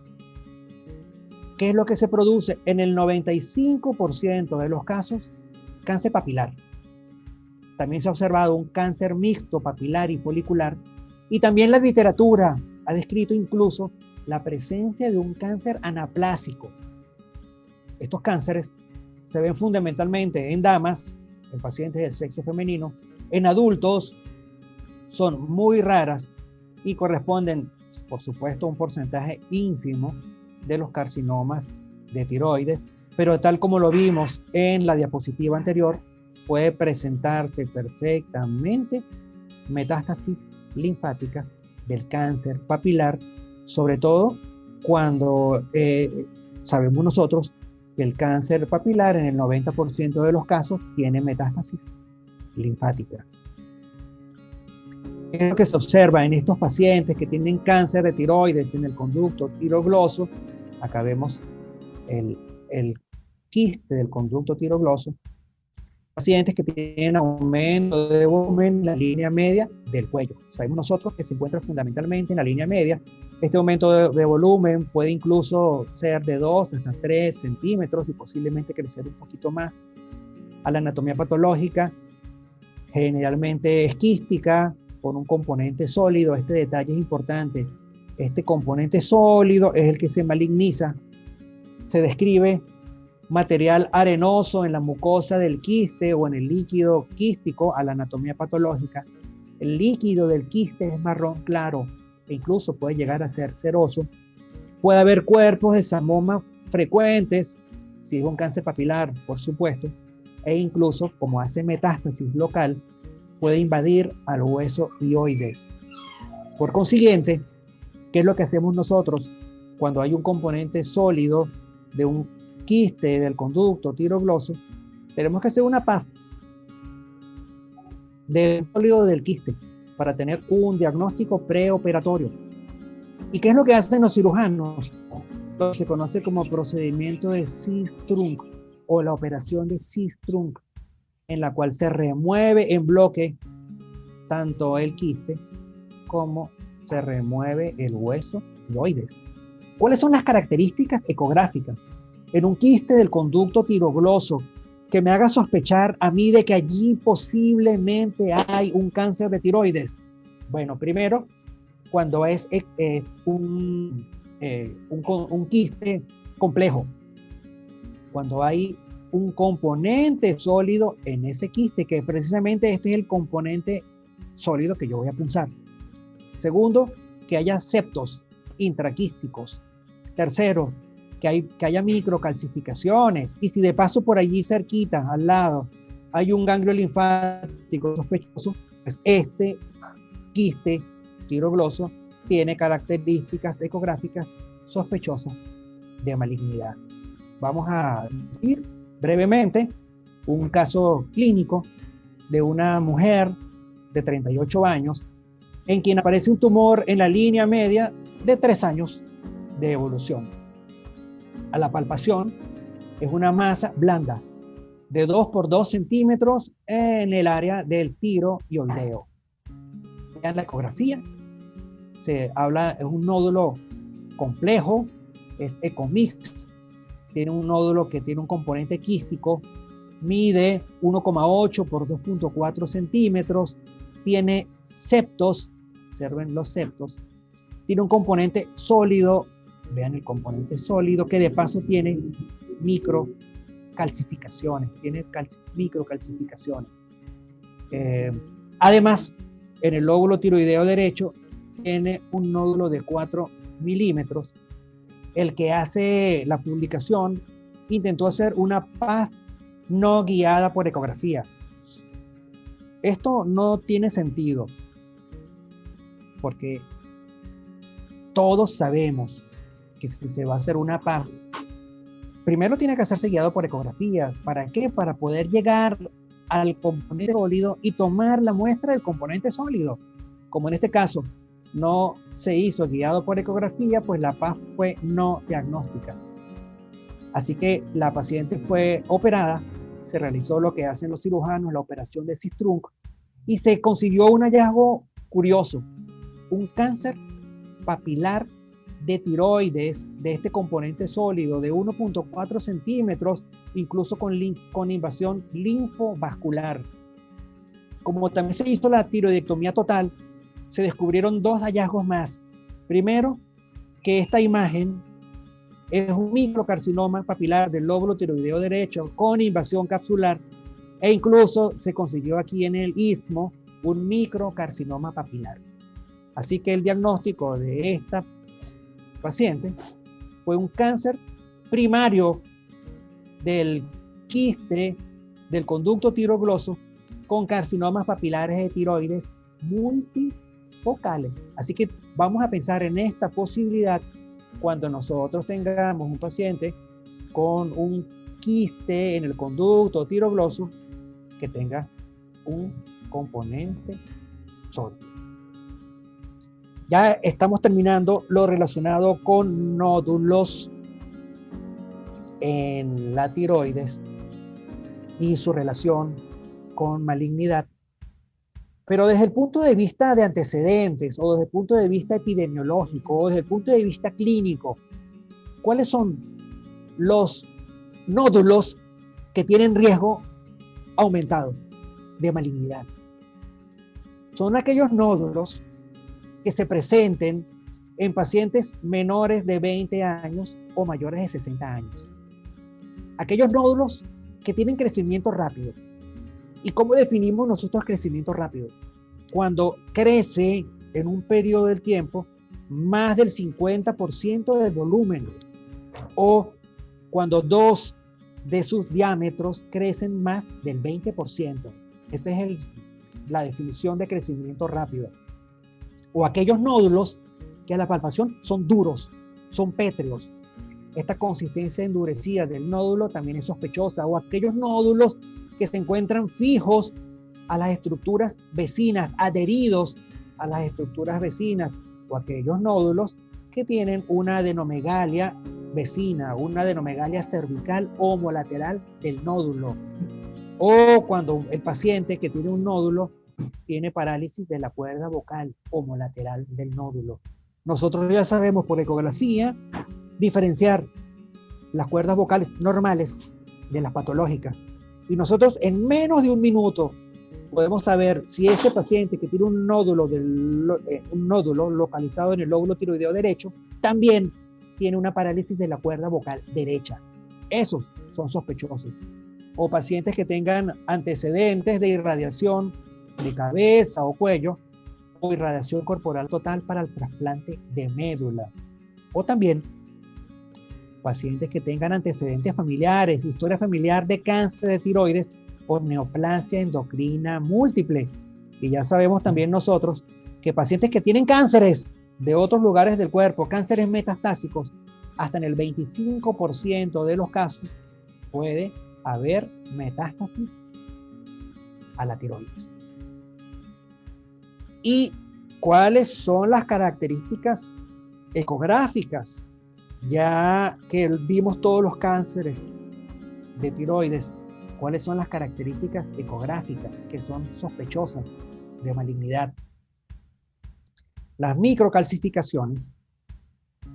¿qué es lo que se produce? En el 95% de los casos, cáncer papilar. También se ha observado un cáncer mixto papilar y folicular, y también la literatura ha descrito incluso la presencia de un cáncer anaplásico. Estos cánceres se ven fundamentalmente en damas, en pacientes del sexo femenino. En adultos son muy raras y corresponden, por supuesto, a un porcentaje ínfimo de los carcinomas de tiroides, pero tal como lo vimos en la diapositiva anterior, puede presentarse perfectamente metástasis linfáticas del cáncer papilar, sobre todo cuando sabemos nosotros que el cáncer papilar en el 90% de los casos tiene metástasis linfática. Es lo que se observa en estos pacientes que tienen cáncer de tiroides en el conducto tirogloso. Acá vemos el quiste del conducto tirogloso. Pacientes que tienen aumento de volumen en la línea media del cuello. Sabemos nosotros que se encuentra fundamentalmente en la línea media. Este aumento de volumen puede incluso ser de 2 hasta 3 centímetros y posiblemente crecer un poquito más. A la anatomía patológica, generalmente es quística, con un componente sólido. Este detalle es importante. Este componente sólido es el que se maligniza. Se describe material arenoso en la mucosa del quiste o en el líquido quístico a la anatomía patológica. El líquido del quiste es marrón claro, e incluso puede llegar a ser seroso. Puede haber cuerpos de samoma frecuentes, si es un cáncer papilar, por supuesto, e incluso, como hace metástasis local, puede invadir al hueso hioides. Por consiguiente, ¿qué es lo que hacemos nosotros cuando hay un componente sólido de un quiste del conducto tirogloso? Tenemos que hacer una paz del sólido del quiste para tener un diagnóstico preoperatorio. ¿Y qué es lo que hacen los cirujanos? Lo que se conoce como procedimiento de Sistrunk o la operación de Sistrunk, en la cual se remueve en bloque tanto el quiste como se remueve el hueso hioides. ¿Cuáles son las características ecográficas en un quiste del conducto tirogloso que me haga sospechar a mí de que allí posiblemente hay un cáncer de tiroides? Bueno, primero, cuando es un quiste complejo, cuando hay un componente sólido en ese quiste, que precisamente este es el componente sólido que yo voy a punzar. Segundo, que haya septos intraquísticos. Tercero, que haya microcalcificaciones. Y si de paso por allí cerquita, al lado, hay un ganglio linfático sospechoso, pues este quiste tirogloso tiene características ecográficas sospechosas de malignidad. Vamos a ir brevemente un caso clínico de una mujer de 38 años en quien aparece un tumor en la línea media de 3 años de evolución. A la palpación es una masa blanda de 2 por 2 centímetros en el área del tiroideo. En la ecografía se habla, es un nódulo complejo, es ecomix, tiene un nódulo que tiene un componente quístico, mide 1,8 por 2,4 centímetros, tiene septos, observen los septos, tiene un componente sólido, vean el componente sólido, que de paso tiene microcalcificaciones, microcalcificaciones. Además, en el lóbulo tiroideo derecho tiene un nódulo de 4 milímetros. El que hace la publicación intentó hacer una PAF no guiada por ecografía. Esto no tiene sentido, porque todos sabemos que si se va a hacer una PAF, primero tiene que hacerse guiado por ecografía. ¿Para qué? Para poder llegar al componente sólido y tomar la muestra del componente sólido. Como en este caso no se hizo guiado por ecografía, pues la PAF fue no diagnóstica. Así que la paciente fue operada, se realizó lo que hacen los cirujanos, la operación de Sistrunk, y se consiguió un hallazgo curioso, un cáncer papilar de tiroides de este componente sólido de 1,4 centímetros, incluso con invasión linfovascular. Como también se hizo la tiroidectomía total, se descubrieron 2 hallazgos más. Primero, que esta imagen es un microcarcinoma papilar del lóbulo tiroideo derecho con invasión capsular, e incluso se consiguió aquí en el istmo un microcarcinoma papilar. Así que el diagnóstico de esta paciente fue un cáncer primario del quiste del conducto tirogloso con carcinomas papilares de tiroides multifocales. Así que vamos a pensar en esta posibilidad cuando nosotros tengamos un paciente con un quiste en el conducto tirogloso que tenga un componente sólido. Ya estamos terminando lo relacionado con nódulos en la tiroides y su relación con malignidad. Pero desde el punto de vista de antecedentes, o desde el punto de vista epidemiológico, o desde el punto de vista clínico, ¿cuáles son los nódulos que tienen riesgo aumentado de malignidad? Son aquellos nódulos que se presenten en pacientes menores de 20 años o mayores de 60 años. Aquellos nódulos que tienen crecimiento rápido. ¿Y cómo definimos nosotros crecimiento rápido? Cuando crece en un periodo del tiempo más del 50% del volumen, o cuando dos de sus diámetros crecen más del 20%. Esa es la definición de crecimiento rápido. O aquellos nódulos que a la palpación son duros, son pétreos. Esta consistencia endurecida del nódulo también es sospechosa. O aquellos nódulos que se encuentran fijos a las estructuras vecinas, adheridos a las estructuras vecinas, o aquellos nódulos que tienen una adenomegalia vecina, una adenomegalia cervical homolateral del nódulo. O cuando el paciente que tiene un nódulo tiene parálisis de la cuerda vocal homolateral del nódulo. Nosotros ya sabemos por ecografía diferenciar las cuerdas vocales normales de las patológicas. Y nosotros en menos de un minuto podemos saber si ese paciente que tiene un nódulo localizado en el lóbulo tiroideo derecho también tiene una parálisis de la cuerda vocal derecha. Esos son sospechosos. O pacientes que tengan antecedentes de irradiación de cabeza o cuello, o irradiación corporal total para el trasplante de médula. O también pacientes que tengan antecedentes familiares, historia familiar de cáncer de tiroides o neoplasia endocrina múltiple. Y ya sabemos también nosotros que pacientes que tienen cánceres de otros lugares del cuerpo, cánceres metastásicos, hasta en el 25% de los casos puede haber metástasis a la tiroides. ¿Y cuáles son las características ecográficas? Ya que vimos todos los cánceres de tiroides, ¿cuáles son las características ecográficas que son sospechosas de malignidad? Las microcalcificaciones,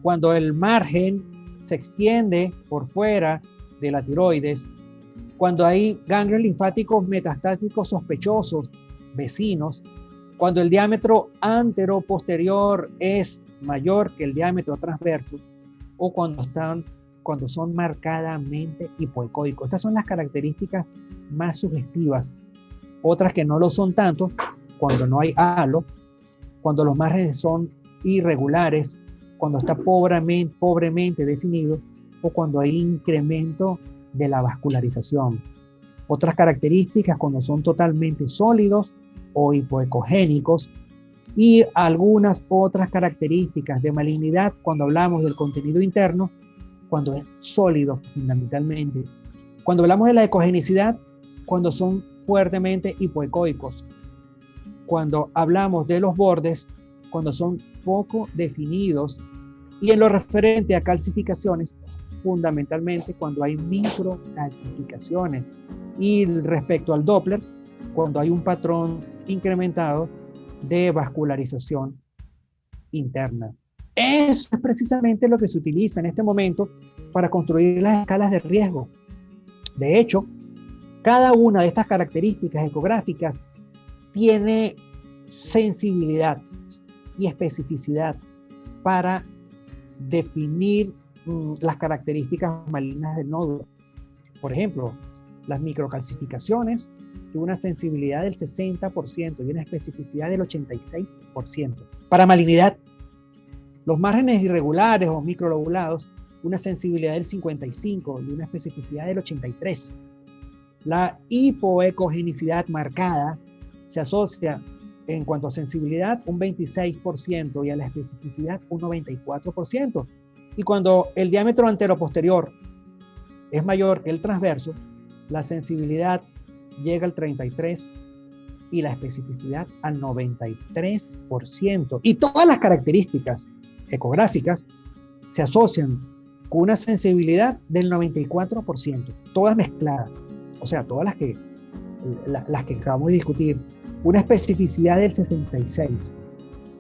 cuando el margen se extiende por fuera de la tiroides, cuando hay ganglios linfáticos metastásicos sospechosos, vecinos, cuando el diámetro antero-posterior es mayor que el diámetro transverso, o cuando son marcadamente hipoecoicos. Estas son las características más sugestivas. Otras que no lo son tanto, cuando no hay halo, cuando los márgenes son irregulares, cuando está pobremente definido, o cuando hay incremento de la vascularización. Otras características cuando son totalmente sólidos o hipoecogénicos, y algunas otras características de malignidad cuando hablamos del contenido interno, cuando es sólido fundamentalmente. Cuando hablamos de la ecogenicidad, cuando son fuertemente hipoecoicos. Cuando hablamos de los bordes, cuando son poco definidos. Y en lo referente a calcificaciones, fundamentalmente cuando hay microcalcificaciones. Y respecto al Doppler, cuando hay un patrón incrementado de vascularización interna. Eso es precisamente lo que se utiliza en este momento para construir las escalas de riesgo. De hecho, cada una de estas características ecográficas tiene sensibilidad y especificidad para definir las características malignas del nódulo. Por ejemplo, las microcalcificaciones tienen una sensibilidad del 60% y una especificidad del 86%. Para malignidad, los márgenes irregulares o microlobulados, una sensibilidad del 55% y una especificidad del 83%. La hipoecogenicidad marcada se asocia en cuanto a sensibilidad un 26% y a la especificidad un 94%. Y cuando el diámetro anteroposterior es mayor que el transverso, la sensibilidad llega al 33% y la especificidad al 93%. Y todas las características ecográficas se asocian con una sensibilidad del 94%, todas mezcladas, o sea, todas las que acabamos de discutir, una especificidad del 66%,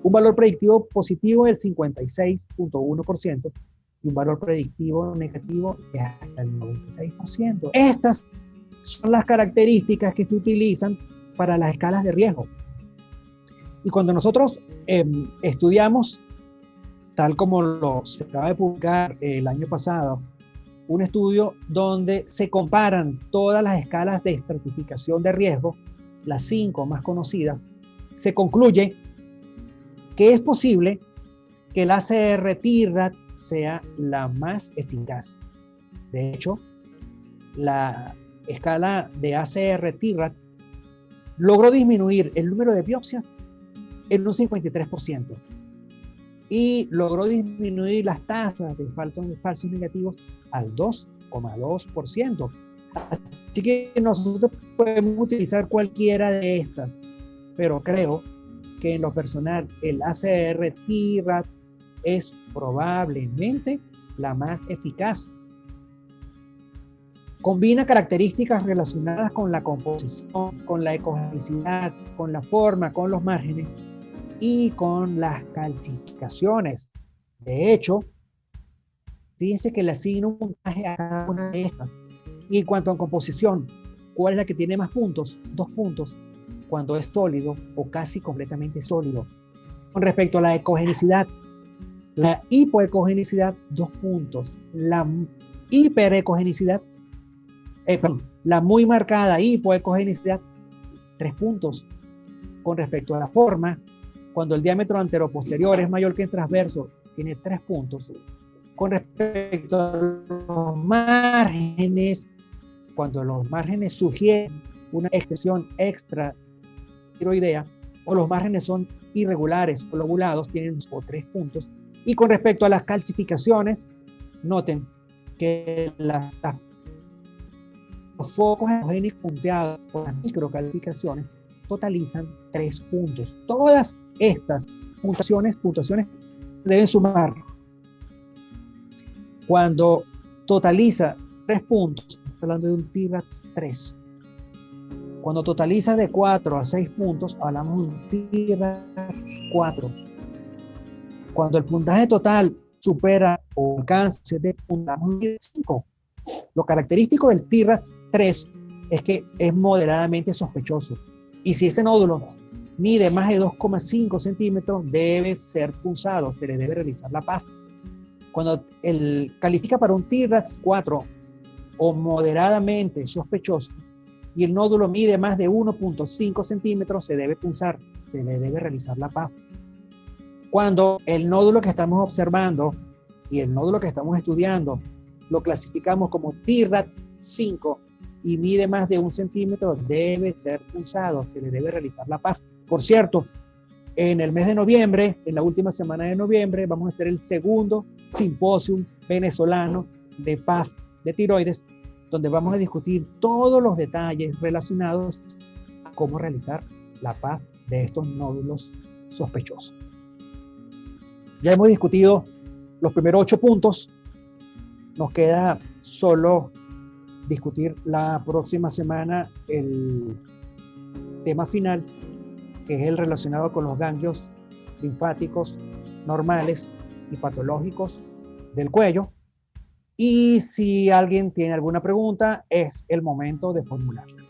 un valor predictivo positivo del 56.1% y un valor predictivo negativo de hasta el 96%. Estas son las características que se utilizan para las escalas de riesgo. Y cuando nosotros estudiamos, tal como se acaba de publicar el año pasado, un estudio donde se comparan todas las escalas de estratificación de riesgo, las 5 más conocidas, se concluye que es posible que el ACR-TRAT sea la más eficaz. De hecho, la escala de ACR-TRAT logró disminuir el número de biopsias en un 53% y logró disminuir las tasas de falsos negativos al 2,2%. Así que nosotros podemos utilizar cualquiera de estas, pero creo que en lo personal el ACR-TRAT es probablemente la más eficaz. Combina características relacionadas con la composición, con la ecogenicidad, con la forma, con los márgenes y con las calcificaciones. De hecho, fíjense que le asigno un puntaje a cada una de estas. Y en cuanto a composición, ¿cuál es la que tiene más puntos? 2 puntos cuando es sólido o casi completamente sólido. Con respecto a la ecogenicidad, la hipoecogenicidad, 2 puntos. La hiperecogenicidad, la muy marcada hipoecogenicidad, 3 puntos. Con respecto a la forma, cuando el diámetro anteroposterior es mayor que el transverso, tiene 3 puntos. Con respecto a los márgenes, cuando los márgenes sugieren una extensión extra tiroidea o los márgenes son irregulares o lobulados, tienen 3 puntos. Y con respecto a las calcificaciones, noten que los focos eugénicos punteados por las microcalcificaciones totalizan 3 puntos. Todas estas puntuaciones deben sumar. Cuando totaliza 3 puntos, hablando de un TRAT 3. Cuando totaliza de 4 a 6 puntos, hablamos de un TRAT 4. Cuando el puntaje total supera o alcanza 7 puntos, hablamos de 5. Lo característico del TRAT 3 es que es moderadamente sospechoso. Y si ese nódulo mide más de 2,5 centímetros, debe ser pulsado, se le debe realizar la PAF. Cuando califica para un TRAT 4 o moderadamente sospechoso y el nódulo mide más de 1,5 centímetros, se debe punzar, se le debe realizar la PAF. Cuando el nódulo que estamos observando y el nódulo que estamos estudiando lo clasificamos como TRAT 5 y mide más de 1 centímetro, debe ser pulsado, se le debe realizar la PAF. Por cierto, en el mes de noviembre, en la última semana de noviembre, vamos a hacer el segundo simposio venezolano de PAF de tiroides, donde vamos a discutir todos los detalles relacionados a cómo realizar la PAF de estos nódulos sospechosos. Ya hemos discutido los primeros 8 puntos. Nos queda solo discutir la próxima semana el tema final, que es el relacionado con los ganglios linfáticos normales y patológicos del cuello. Y si alguien tiene alguna pregunta, es el momento de formularla.